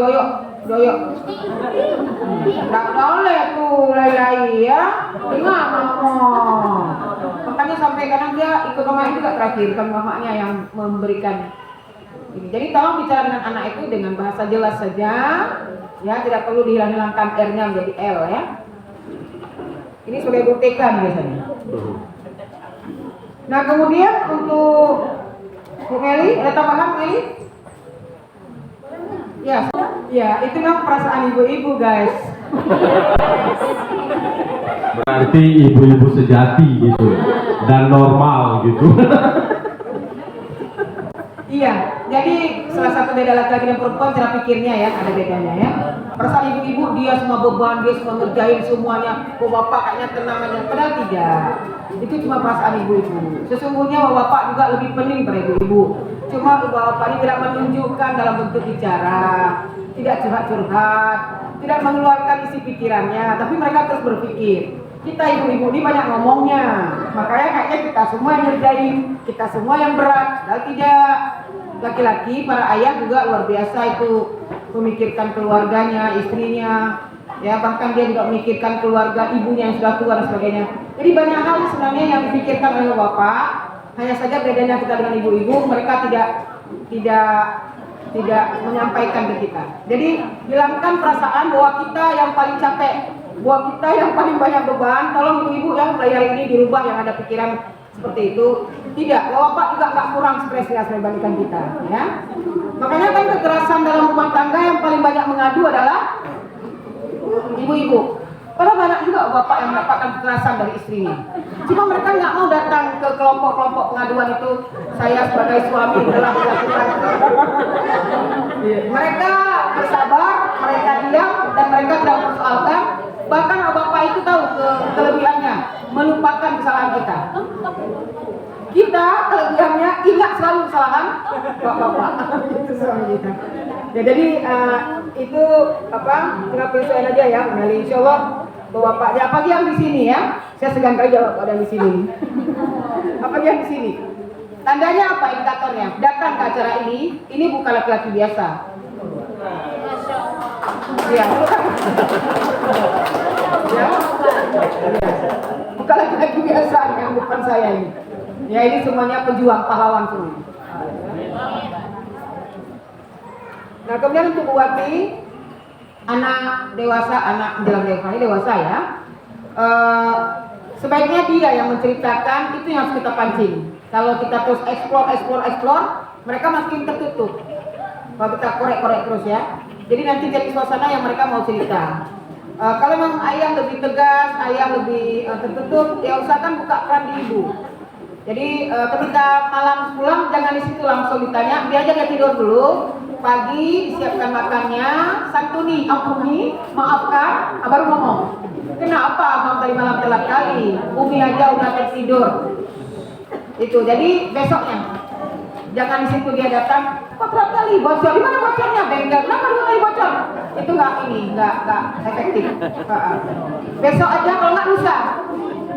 Tak boleh tuh lay ya, dengar mama. Makanya sampai kadang dia ikut mamanya juga terakhir, kan mamanya yang memberikan ini. Jadi tolong bicara dengan anak itu dengan bahasa jelas saja, ya tidak perlu dihilang-hilangkan R-nya menjadi L ya. Ini sebagai buktikan biasanya. Nah kemudian untuk Bu Meli, ada tambahan Meli? Ya itu memang perasaan ibu-ibu guys. Berarti ibu-ibu sejati gitu dan normal gitu. Iya, jadi salah satu beda laki-laki dan perempuan cara pikirnya ya, ada bedanya ya. Perasaan ibu-ibu dia semua beban, dia semua ngerjain semuanya. Bapak kayaknya tenang aja, padahal tidak. Itu cuma perasaan ibu-ibu. Sesungguhnya bapak juga lebih pening pada ibu-ibu. Cuma bapak ini tidak menunjukkan dalam bentuk bicara, tidak curhat-curhat, tidak mengeluarkan isi pikirannya, tapi mereka terus berpikir. Kita ibu-ibu ini banyak ngomongnya, makanya kayaknya kita semua yang ngerjain, kita semua yang berat, dan tidak. Laki-laki, para ayah juga luar biasa itu memikirkan keluarganya, istrinya, ya bahkan dia juga memikirkan keluarga ibunya yang sudah tua dan sebagainya. Jadi banyak hal sebenarnya yang dipikirkan oleh bapak. Hanya saja bedanya kita dengan ibu-ibu, mereka tidak menyampaikan ke kita. Jadi hilangkan perasaan bahwa kita yang paling capek, bahwa kita yang paling banyak beban. Tolong ibu-ibu yang mulai hari ini dirubah yang ada pikiran seperti itu. Tidak, bapak juga nggak kurang stres ya dibandingkan kita, ya. Makanya kan kekerasan dalam rumah tangga yang paling banyak mengadu adalah ibu-ibu. Padahal banyak juga bapak yang mendapatkan kekerasan dari istrinya. Cuma mereka nggak mau datang ke kelompok-kelompok pengaduan itu. Saya sebagai suami telah melakukan. Mereka bersabar, mereka diam, dan mereka tidak mempersoalkan. Bahkan bapak itu tahu kelebihannya, melupakan kesalahan kita. Kita kelebihannya ingat selalu kesalahan bapak-bapak. Itu suami kita. Ya, jadi itu tinggal penyesuaian aja ya, Meli. Insya Allah bapaknya apalagi yang di sini ya. Saya segan kali jawab ada di sini. Apalagi yang di sini. Tandanya apa indikatornya? Datang ke acara ini bukan laki-laki biasa. Ya. Ya. Bukan laki-laki biasa yang bukan saya ini. Ya ini semuanya pejuang pahlawan semua. Nah kemudian untuk Wati, anak dewasa, anak menjelang dewasa ya, sebaiknya dia yang menceritakan, itu yang harus kita pancing. Kalau kita terus explore, mereka makin tertutup. Kalau kita korek-korek terus ya, jadi nanti jadi suasana yang mereka mau cerita. Kalau memang ayah lebih tegas, ayah lebih tertutup, ya usahakan buka keran di ibu. Jadi ketika malam pulang jangan di situ langsung ditanya, dia aja dia tidur dulu. Pagi disiapkan makannya, santuni, ampuni, maafkan, baru ngomong. Kenapa abang tadi malam telat kali? Umi aja udah tertidur. Itu jadi besoknya jangan di situ dia datang. Kok telat kali bocor? Di mana bocornya? Bengkel. Kenapa dua kali bocor? Itu nggak efektif. Besok aja kalau nggak lusa.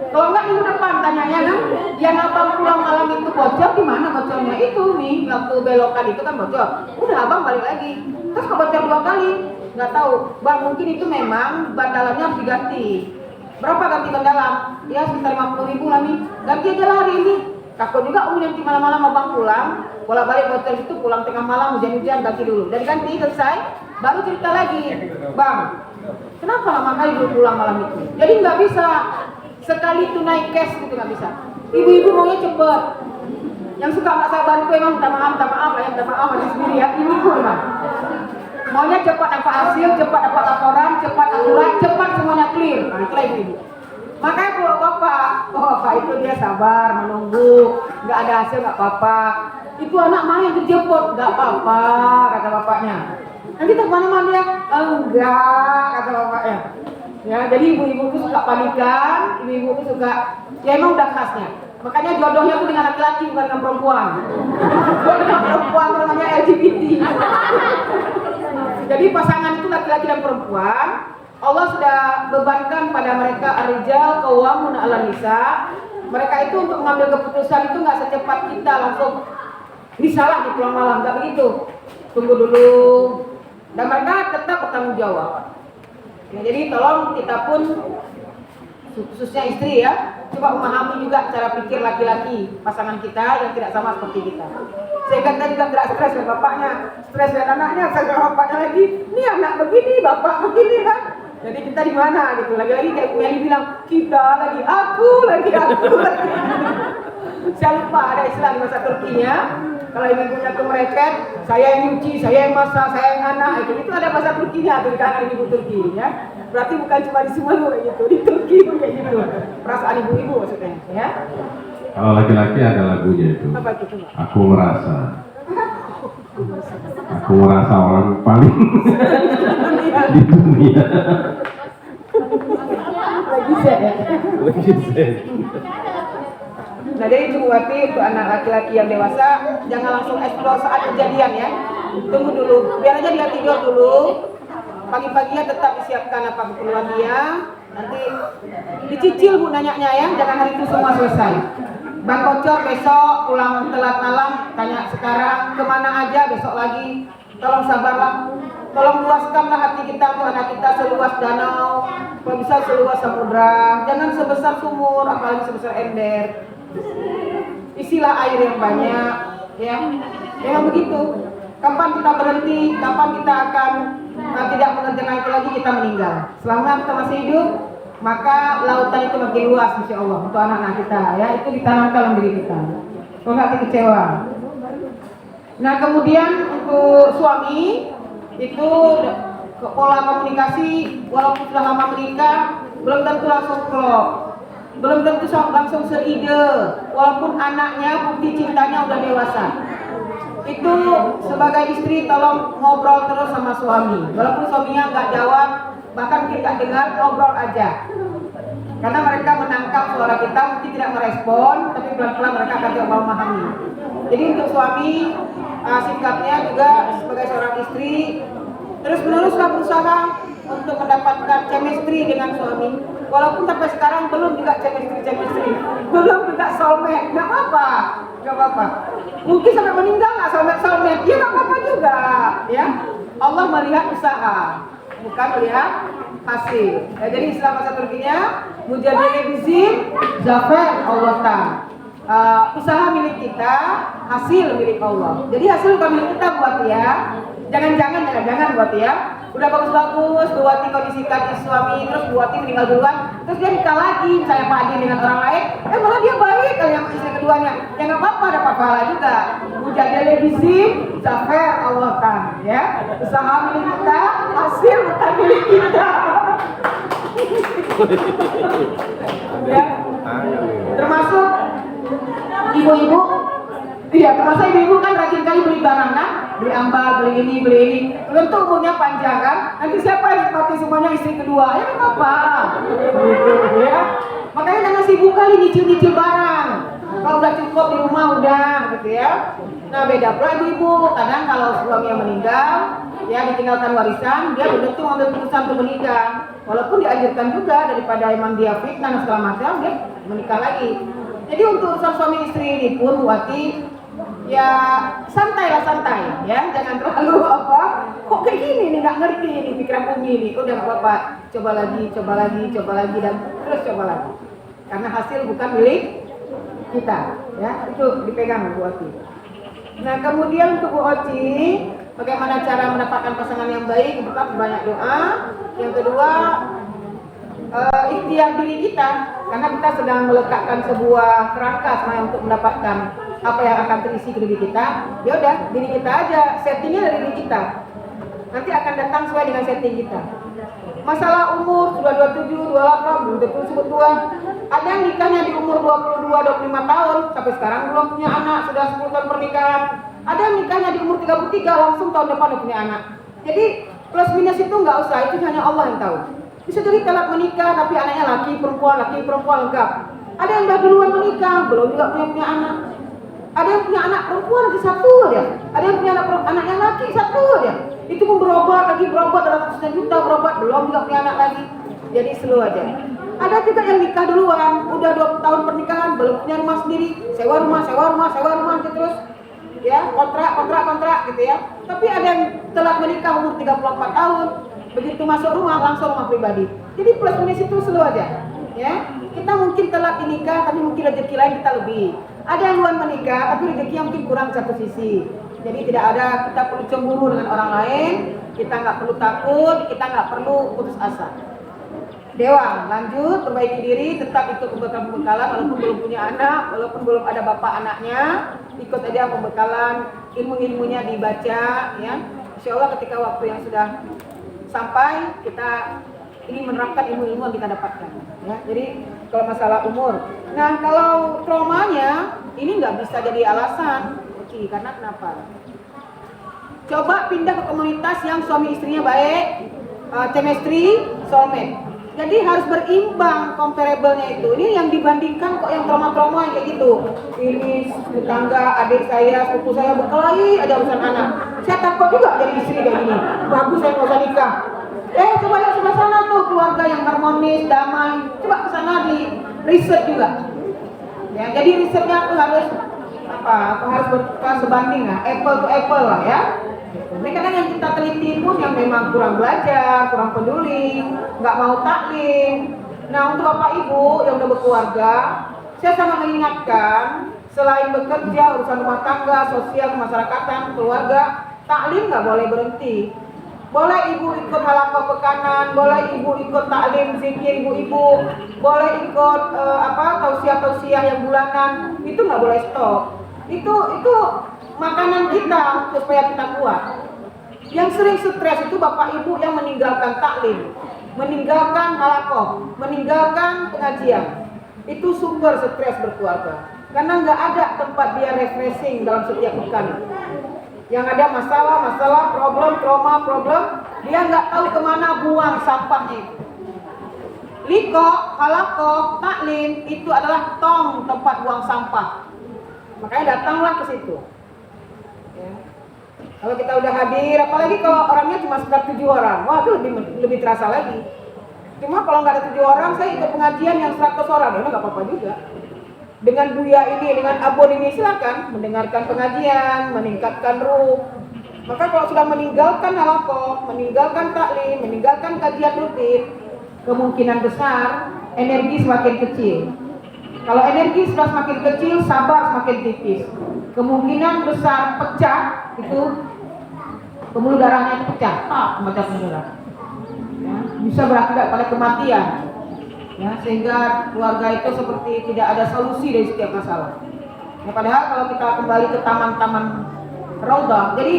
Kalau nggak minggu depan tanyanya kan, yang abang pulang malam itu bocor, di mana bocornya? Itu nih waktu belokan itu kan bocor. Udah abang balik lagi. Terus kok bocor 2 kali? Nggak tahu. Bang mungkin itu memang ban dalamnya harus diganti. Berapa ganti ban dalam? Ya sekitar 50.000 lah nih. Ganti aja lah hari ini. Takut juga nanti malam-malam abang pulang, bolak-balik bocor itu pulang tengah malam hujan-hujan ganti dulu. Dan ganti selesai, baru cerita lagi. Bang, kenapa lama kali belum pulang malam itu? Jadi nggak bisa sekali tunai cash gitu, nggak bisa. Ibu-ibu maunya cepet. Yang suka nggak sabar itu emang minta maaf lah ya, minta maaf aja sendiri ya. Ibu-ibu emang maunya cepat dapat hasil, cepat dapat laporan, cepat akurat, cepat semuanya clear. Nah itulah ibu-ibu. Makanya kalau bapak itu dia sabar menunggu, nggak ada hasil nggak apa-apa. Itu anak mah yang terjepot, nggak apa-apa kata bapaknya. Nanti kemana-mana dia, enggak kata bapaknya. Ya, jadi ibu-ibu itu suka panikan, ibu-ibu itu suka, ya emang udah khasnya. Makanya jodohnya tuh dengan laki-laki bukan dengan perempuan. Kalau dengan perempuan namanya LGBT. Jadi pasangan itu laki-laki dan perempuan. Allah sudah bebankan pada mereka ar-rijal qawwamun 'alan nisa. Mereka itu untuk mengambil keputusan itu nggak secepat kita langsung disalah di pulang malam, nggak begitu. Tunggu dulu. Dan mereka tetap bertanggung jawab. Ya, jadi tolong kita pun khususnya istri ya, coba memahami juga cara pikir laki-laki pasangan kita yang tidak sama seperti kita. Sehingga kita juga tidak stres dengan bapaknya, stres dengan anaknya, stres dengan bapaknya lagi. Ini anak begini, bapak begini kan. Jadi kita di mana gitu? Lagi-lagi kayak Meli bilang kita lagi, aku lagi. Saya lupa ada istilah di masa Turkinya. Kalau ibu-ibunya tuh merepet, saya yang nyuci, saya yang masak, saya yang anak, itu ada bahasa Turkinya tuh di kanan ibu Turki ya. Berarti bukan cuma di Sumatera kayak gitu, di Turki pun kayak gitu. Perasaan ibu-ibu maksudnya ya. Kalau laki-laki ada lagunya itu. Apa itu coba? Aku merasa. Aku merasa orang paling di dunia. Lagi set ya. Lagi set. Nah jadi Ibu Wati untuk anak laki-laki yang dewasa jangan langsung eksplor saat kejadian ya. Tunggu dulu, biar aja dia tidur dulu. Pagi-paginya tetap disiapkan apa keperluan dia. Nanti dicicil Bu nanyanya ya, jangan hari itu semua selesai. Bang Kocor besok pulang telat malam, tanya sekarang kemana aja besok lagi. Tolong sabarlah, tolong luaskanlah hati kita untuk anak kita seluas danau, kalau bisa seluas samudra, jangan sebesar sumur, apalagi sebesar ember. Isilah air yang banyak, ya. Memang begitu. Kapan kita berhenti, kapan kita akan tidak mengerjakan itu lagi, kita meninggal. Selama kita masih hidup, maka lautan itu makin luas, insya Allah untuk anak-anak kita. Ya, itu ditanamkan dalam diri kita. Kalau nggak kecewa. Nah, kemudian untuk suami itu pola komunikasi walaupun sudah lama menikah belum tentu langsung klop. Belum tentu langsung seide, walaupun anaknya bukti cintanya udah dewasa. Itu sebagai istri tolong ngobrol terus sama suami. Walaupun suaminya nggak jawab, bahkan mungkin nggak dengar, ngobrol aja. Karena mereka menangkap suara kita, mungkin tidak merespon, tapi pelan-pelan mereka akan coba memahami. Jadi untuk suami, sikapnya juga sebagai seorang istri, terus-meneruslah berusaha untuk mendapatkan chemistry dengan suami. Walaupun sampai sekarang belum juga chemistry, belum juga soulmate, nggak apa-apa. Mungkin sampai meninggal nggak soulmate, ya nggak apa-apa juga, ya. Allah melihat usaha, bukan melihat hasil. Ya, jadi istilah bahasa Turkinya, mujadele bizim, zafer Allah Ta'ala. Usaha milik kita, hasil milik Allah. Jadi hasil bukan milik kita buat ya. Jangan buat ya. Udah bagus-bagus, Bu Wati kondisikan suami, terus Bu Wati meninggal duluan, terus dia nikah lagi, misalnya Pak Adi dengan orang lain, malah dia baik kali yang istri keduanya. Ya nggak apa-apa, ada pahala juga. Mujadele bizim, zafer Allah Ta'ala. Ya, usaha milik kita, hasil bukan milik kita. Ya, termasuk ibu-ibu, iya termasuk ibu-ibu kan rajin kali beli barang kan, beli ambal, beli ini, tentu umurnya panjang kan, nanti siapa yang nikmati semuanya istri kedua, ya nggak apa-apa, ya. Makanya jangan sibuk kali nyicil-nyicil barang, kalau udah cukup di rumah udah, gitu ya. Nah beda pula ibu-ibu, kadang kalau suaminya meninggal, ya ditinggalkan warisan, dia betul mengambil keputusan untuk menikah, walaupun dianjurkan juga daripada emang dia fitnah dan segala macam, dia menikah lagi. Jadi untuk urusan suami istri ini pun Bu Wati ya santai, ya, jangan terlalu kok kayak gini nih, nggak ngerti nih pikiran Umi nih, udah nggak apa-apa, coba lagi dan terus coba lagi, karena hasil bukan milik kita, ya itu dipegang Bu Wati. Nah kemudian untuk Bu Wati, bagaimana cara mendapatkan pasangan yang baik? Pertama banyak doa, yang kedua ikhtiar diri kita, karena kita sedang meletakkan sebuah kerangka sebenarnya untuk mendapatkan apa yang akan terisi ke diri kita. Ya udah, diri kita aja, settingnya dari diri kita. Nanti akan datang sesuai dengan setting kita. Masalah umur sudah 27, 28, belum tentu sebut tua. Ada yang nikahnya di umur 22, 25 tahun, sampai sekarang belum punya anak, sudah 10 tahun pernikahan. Ada yang nikahnya di umur 33, langsung tahun depan udah punya anak. Jadi plus minus itu nggak usah, itu hanya Allah yang tahu. Bisa jadi telat menikah tapi anaknya laki perempuan lengkap. Ada yang udah duluan menikah, belum juga punya anak. Ada yang punya anak perempuan aja satu aja. Ada yang punya anak yang laki satu aja. Itu pun berobat ratusan juta berobat, belum juga punya anak lagi. Jadi slow aja. Ada juga yang nikah duluan, udah 20 tahun pernikahan, belum punya rumah sendiri, sewa rumah gitu terus. Ya, kontrak gitu ya. Tapi ada yang telat menikah umur 34 tahun, begitu masuk rumah langsung rumah pribadi. Jadi plus minus itu slow aja. Ya, kita mungkin telat menikah, tapi mungkin rezeki lain kita lebih. Ada yang duluan menikah, tapi rezekinya mungkin kurang satu sisi. Jadi tidak ada kita perlu cemburu dengan orang lain, kita nggak perlu takut, kita nggak perlu putus asa. Dewa, lanjut, perbaiki diri, tetap ikut pembekalan walaupun belum punya anak, walaupun belum ada bapak anaknya, ikut aja pembekalan, ilmu-ilmunya dibaca, ya. Insya Allah ketika waktu yang sudah sampai, kita ini menerapkan ilmu-ilmu yang kita dapatkan. Ya. Jadi kalau masalah umur, nah kalau traumanya ini nggak bisa jadi alasan, karena kenapa? Coba pindah ke komunitas yang suami istrinya baik, chemistry, soulmate. Jadi harus berimbang comparable-nya itu. Ini yang dibandingkan kok yang trauma-trauma yang kayak gitu. Ini tetangga, adik saya, sepupu saya berkelahi aja urusan anak. Saya takut juga jadi istri kayak gini. Bagus saya nggak usah nikah. Coba lihat sebelah sana tuh keluarga yang harmonis, damai. Coba ke sana di riset juga. Ya, jadi risetnya tuh harus harus sebanding lah, apple to apple lah ya. Ini kadang yang kita teliti pun yang memang kurang belajar, kurang peduli, nggak mau taklim. Nah untuk bapak ibu yang udah berkeluarga, saya sangat mengingatkan selain bekerja, urusan rumah tangga, sosial, kemasyarakatan, keluarga, taklim nggak boleh berhenti. Boleh ibu ikut halaqah pekanan, boleh ibu ikut taklim zikir ibu-ibu, boleh ikut tausiah-tausiah yang bulanan, itu nggak boleh stop. Itu makanan kita supaya kita kuat. Yang sering stres itu bapak ibu yang meninggalkan taklim, meninggalkan halaqah, meninggalkan pengajian. Itu sumber stres berkeluarga. Karena nggak ada tempat dia refreshing dalam setiap pekan. Yang ada masalah, problem, dia nggak tahu kemana buang sampahnya itu. Liko, halaqah, taklim itu adalah tong tempat buang sampah. Makanya datanglah ke situ. Ya. Kalau kita udah hadir, apalagi kalau orangnya cuma sekitar 7 orang, wah itu lebih terasa lagi. Cuma kalau nggak ada 7 orang, saya ikut pengajian yang 100 orang, ya nggak apa-apa juga. Dengan Buya ini, dengan Abon ini silakan mendengarkan pengajian, meningkatkan ruh. Maka kalau sudah meninggalkan halaqah, meninggalkan taklim, meninggalkan kajian rutin, kemungkinan besar energi semakin kecil. Kalau energi sudah semakin kecil, sabar semakin tipis. Kemungkinan besar pecah itu pembuluh darahnya itu pecah, macam darah. Ya, bisa berakibat pada kematian. Ya, sehingga keluarga itu seperti tidak ada solusi dari setiap masalah. Ya, padahal kalau kita kembali ke taman-taman Raudhah, jadi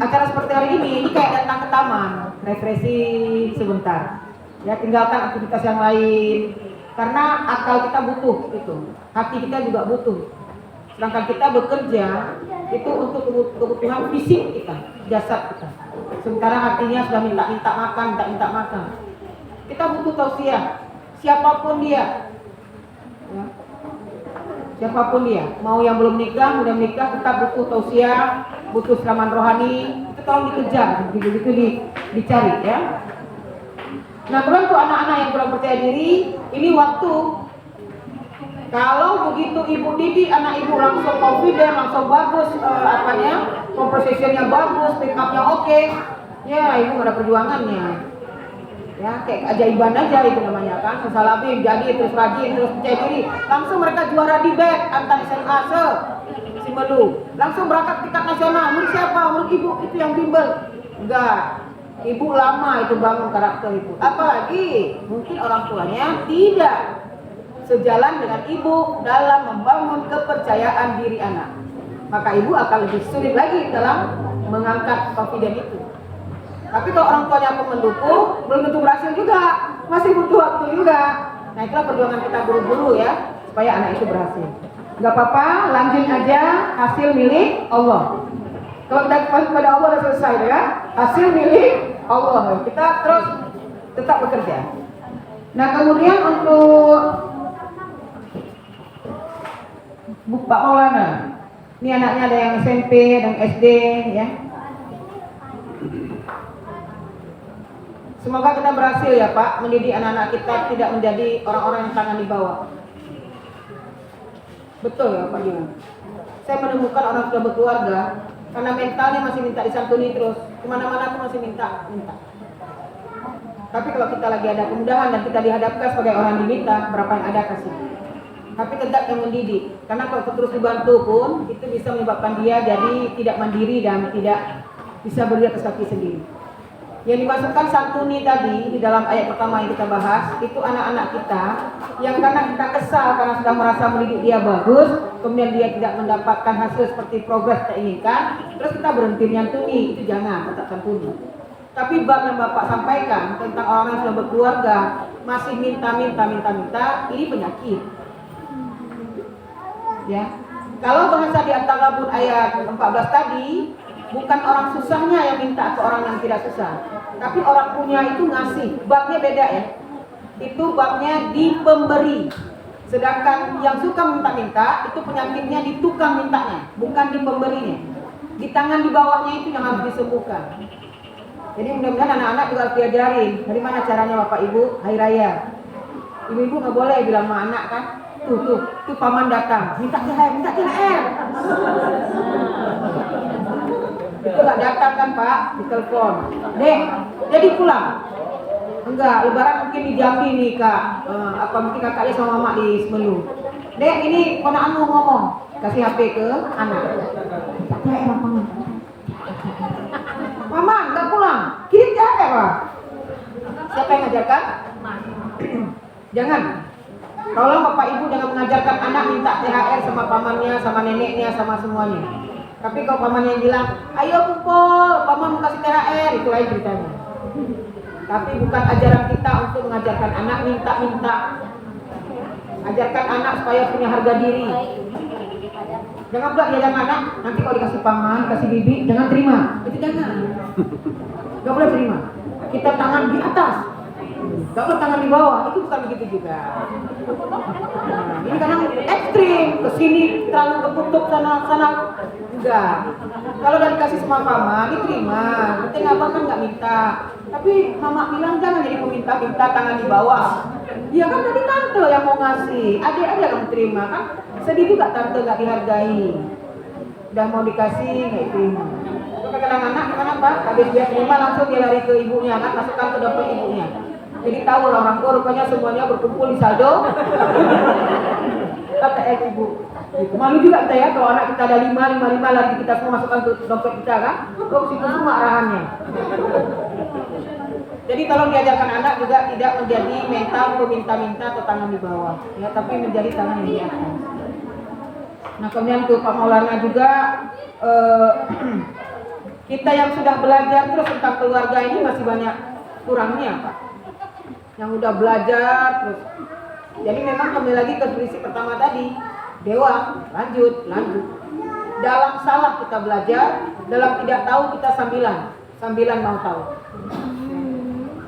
acara seperti hari ini kayak datang ke taman, refreshing sebentar. Ya, tinggalkan aktivitas yang lain. Karena akal kita butuh itu, hati kita juga butuh. Sedangkan kita bekerja itu untuk kebutuhan fisik kita, jasad kita. Sementara hatinya sudah minta makan. Kita butuh tausiah, siapapun dia. Ya. Siapapun dia, mau yang belum nikah, udah menikah, kita butuh tausiah, butuh siraman rohani. Itu tolong dikejar, begitu dicari ya. Nah, kemudian untuk anak-anak yang kurang percaya diri, ini waktu. Kalau begitu ibu didik anak ibu langsung confident, langsung bagus, compositionnya bagus, make upnya oke, ya ibu gak ada perjuangannya. Ya, kayak keajaiban aja itu namanya kan. Salabim jadi terus rajin, terus percaya diri. Langsung mereka juara di bed antar SMA si Melu. Langsung berangkat tingkat nasional. Menurut siapa? Menurut ibu itu yang bimbel. Enggak. Ibu lama itu bangun karakter itu. Apalagi mungkin orang tuanya tidak sejalan dengan ibu dalam membangun kepercayaan diri anak. Maka ibu akan lebih sulit lagi dalam mengangkat confidence itu. Tapi kalau orang tuanya pun mendukung, belum tentu berhasil juga. Masih butuh waktu juga. Nah itulah perjuangan kita buru-buru ya, supaya anak itu berhasil. Gak apa-apa, lanjut aja, hasil milik Allah. Kalau kita pada Allah sudah selesai ya, hasil milik Allah. Kita terus tetap bekerja. Nah kemudian untuk Pak Maulana. Ini anaknya ada yang SMP, ada yang SD, ya. Semoga kita berhasil ya Pak, mendidik anak-anak kita tidak menjadi orang-orang yang tangan di bawah. Betul ya Pak Gina. Saya menemukan orang sudah berkeluarga, karena mentalnya masih minta disantuni terus, kemana-mana aku masih minta. Tapi kalau kita lagi ada kemudahan dan kita dihadapkan sebagai orang diminta, berapa yang ada kasih. Tapi tetap yang mendidik, karena kalau terus dibantu pun, itu bisa menyebabkan dia jadi tidak mandiri dan tidak bisa berdiri atas kaki sendiri. Yang dimasukkan santuni tadi di dalam ayat pertama yang kita bahas, itu anak-anak kita yang karena kita kesal karena sudah merasa mendidik dia bagus, kemudian dia tidak mendapatkan hasil seperti progres kita inginkan, terus kita berhenti menyantuni, itu jangan, tetap santuni. Tapi bab yang Bapak sampaikan tentang orang yang sudah berkeluarga masih minta, ini penyakit. Ya. Kalau bahasa di At-Taghabun ayat 14 tadi, bukan orang susahnya yang minta ke orang yang tidak susah, tapi orang punya itu ngasih. Babnya beda ya. Itu babnya di pemberi. Sedangkan yang suka minta-minta itu penyakitnya di tukang mintanya, bukan di pemberinya. Di tangan di bawahnya itu yang harus disembuhkan. Jadi mudah-mudahan anak-anak juga harus diajarin dari mana caranya Bapak Ibu hari raya. Ibu-ibu nggak boleh bilang sama anak kan, tuh paman datang, minta THR. Itu nggak datang kan Pak, ditelepon. Dek, jadi pulang. Enggak, lebaran mungkin di Jambi nih Kak. Mungkin kakaknya sama mama di Semeru. Dek, ini ponakanmu ngomong, kasih HP ke anak. Mama, nggak pulang. Kirim THR Pak. Siapa yang ngajarkan? Jangan. Tolong Bapak Ibu jangan mengajarkan anak minta THR sama pamannya, sama neneknya, sama semuanya. Tapi kalau pamannya bilang, ayo kumpul, paman mau kasih THR, itu lain ceritanya. Tapi bukan ajaran kita untuk mengajarkan anak minta-minta. Ajarkan anak supaya punya harga diri. Jangan pula diajarkan anak, nanti kalau dikasih paman, kasih bibi, jangan terima. Itu jangan. Gak boleh terima. Kita tangan di atas, gak boleh tangan di bawah. Itu bukan begitu juga. Nah, ini kadang ekstrim, kesini terlalu ketutup sana. Enggak. Kalau udah dikasih sama mama, diterima. Penting abang kan nggak minta. Tapi mama bilang jangan jadi peminta-minta tangan di bawah. Ya kan tadi tante yang mau ngasih, adik aja yang terima kan. Sedih juga tante nggak dihargai. Udah mau dikasih nggak terima. Kadang anak kenapa? Habis dia terima langsung dia lari ke ibunya kan, masukkan ke dompet ibunya. Jadi tahu lah orang tua rupanya semuanya berkumpul di saldo. Kata ibu. Gitu. Malu juga kita ya kalau anak kita ada 5 lagi kita semua masukkan ke dompet kita kan. Kok situ semua arahannya. Jadi tolong diajarkan anak juga tidak menjadi mental meminta-minta atau tangan di bawah, ya, tapi menjadi tangan di atas. Nah kemudian tuh Pak Maulana juga kita yang sudah belajar terus tentang keluarga ini masih banyak kurangnya Pak. Yang udah belajar terus. Jadi memang kembali lagi ke prinsip pertama tadi, dewa lanjut. Dalam salah kita belajar, dalam tidak tahu kita sambilan mau tahu.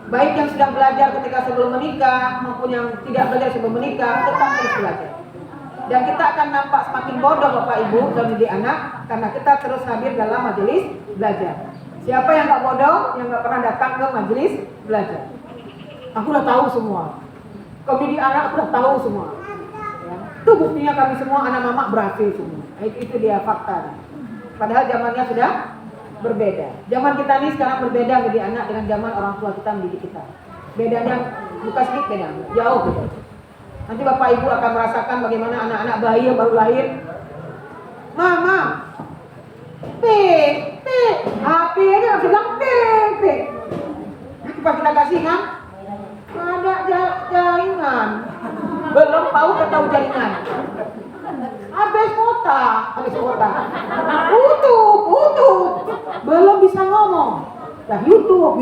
Baik yang sudah belajar ketika sebelum menikah maupun yang tidak belajar sebelum menikah, tetap terus belajar. Dan kita akan nampak semakin bodoh Bapak Ibu dan mendidik anak karena kita terus hadir dalam majelis belajar. Siapa yang nggak bodoh, yang nggak pernah datang ke majelis belajar? Aku udah tahu semua. Kau didik anak udah tahu semua. Ya. Itu buktinya kami semua anak mama berhasil semua. Itu dia fakta. Padahal zamannya sudah berbeda. Zaman kita ini sekarang berbeda mendidik anak dengan zaman orang tua kita mendidik kita. Bedanya bukan sedikit beda, jauh beda. Nanti Bapak Ibu akan merasakan bagaimana anak-anak bayi yang baru lahir. Mama, HP aja nggak bilang P. Pas kita kasih kan, ada jaringan. Belum tahu ketemu jaringan. Habis kota. Utuh. Belum bisa ngomong. Nah, YouTube.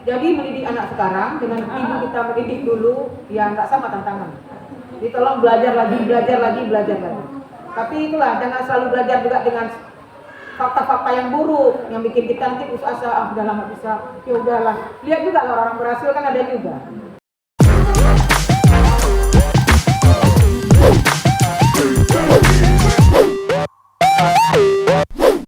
Jadi mendidik anak sekarang dengan ibu kita mendidik dulu, ya nggak sama tantangan. Jadi tolong belajar lagi. Tapi itulah, jangan selalu belajar juga dengan fakta-fakta yang buruk yang bikin kita nanti putus asa, udahlah nggak bisa, ya udahlah. Lihat juga orang berhasil kan ada juga.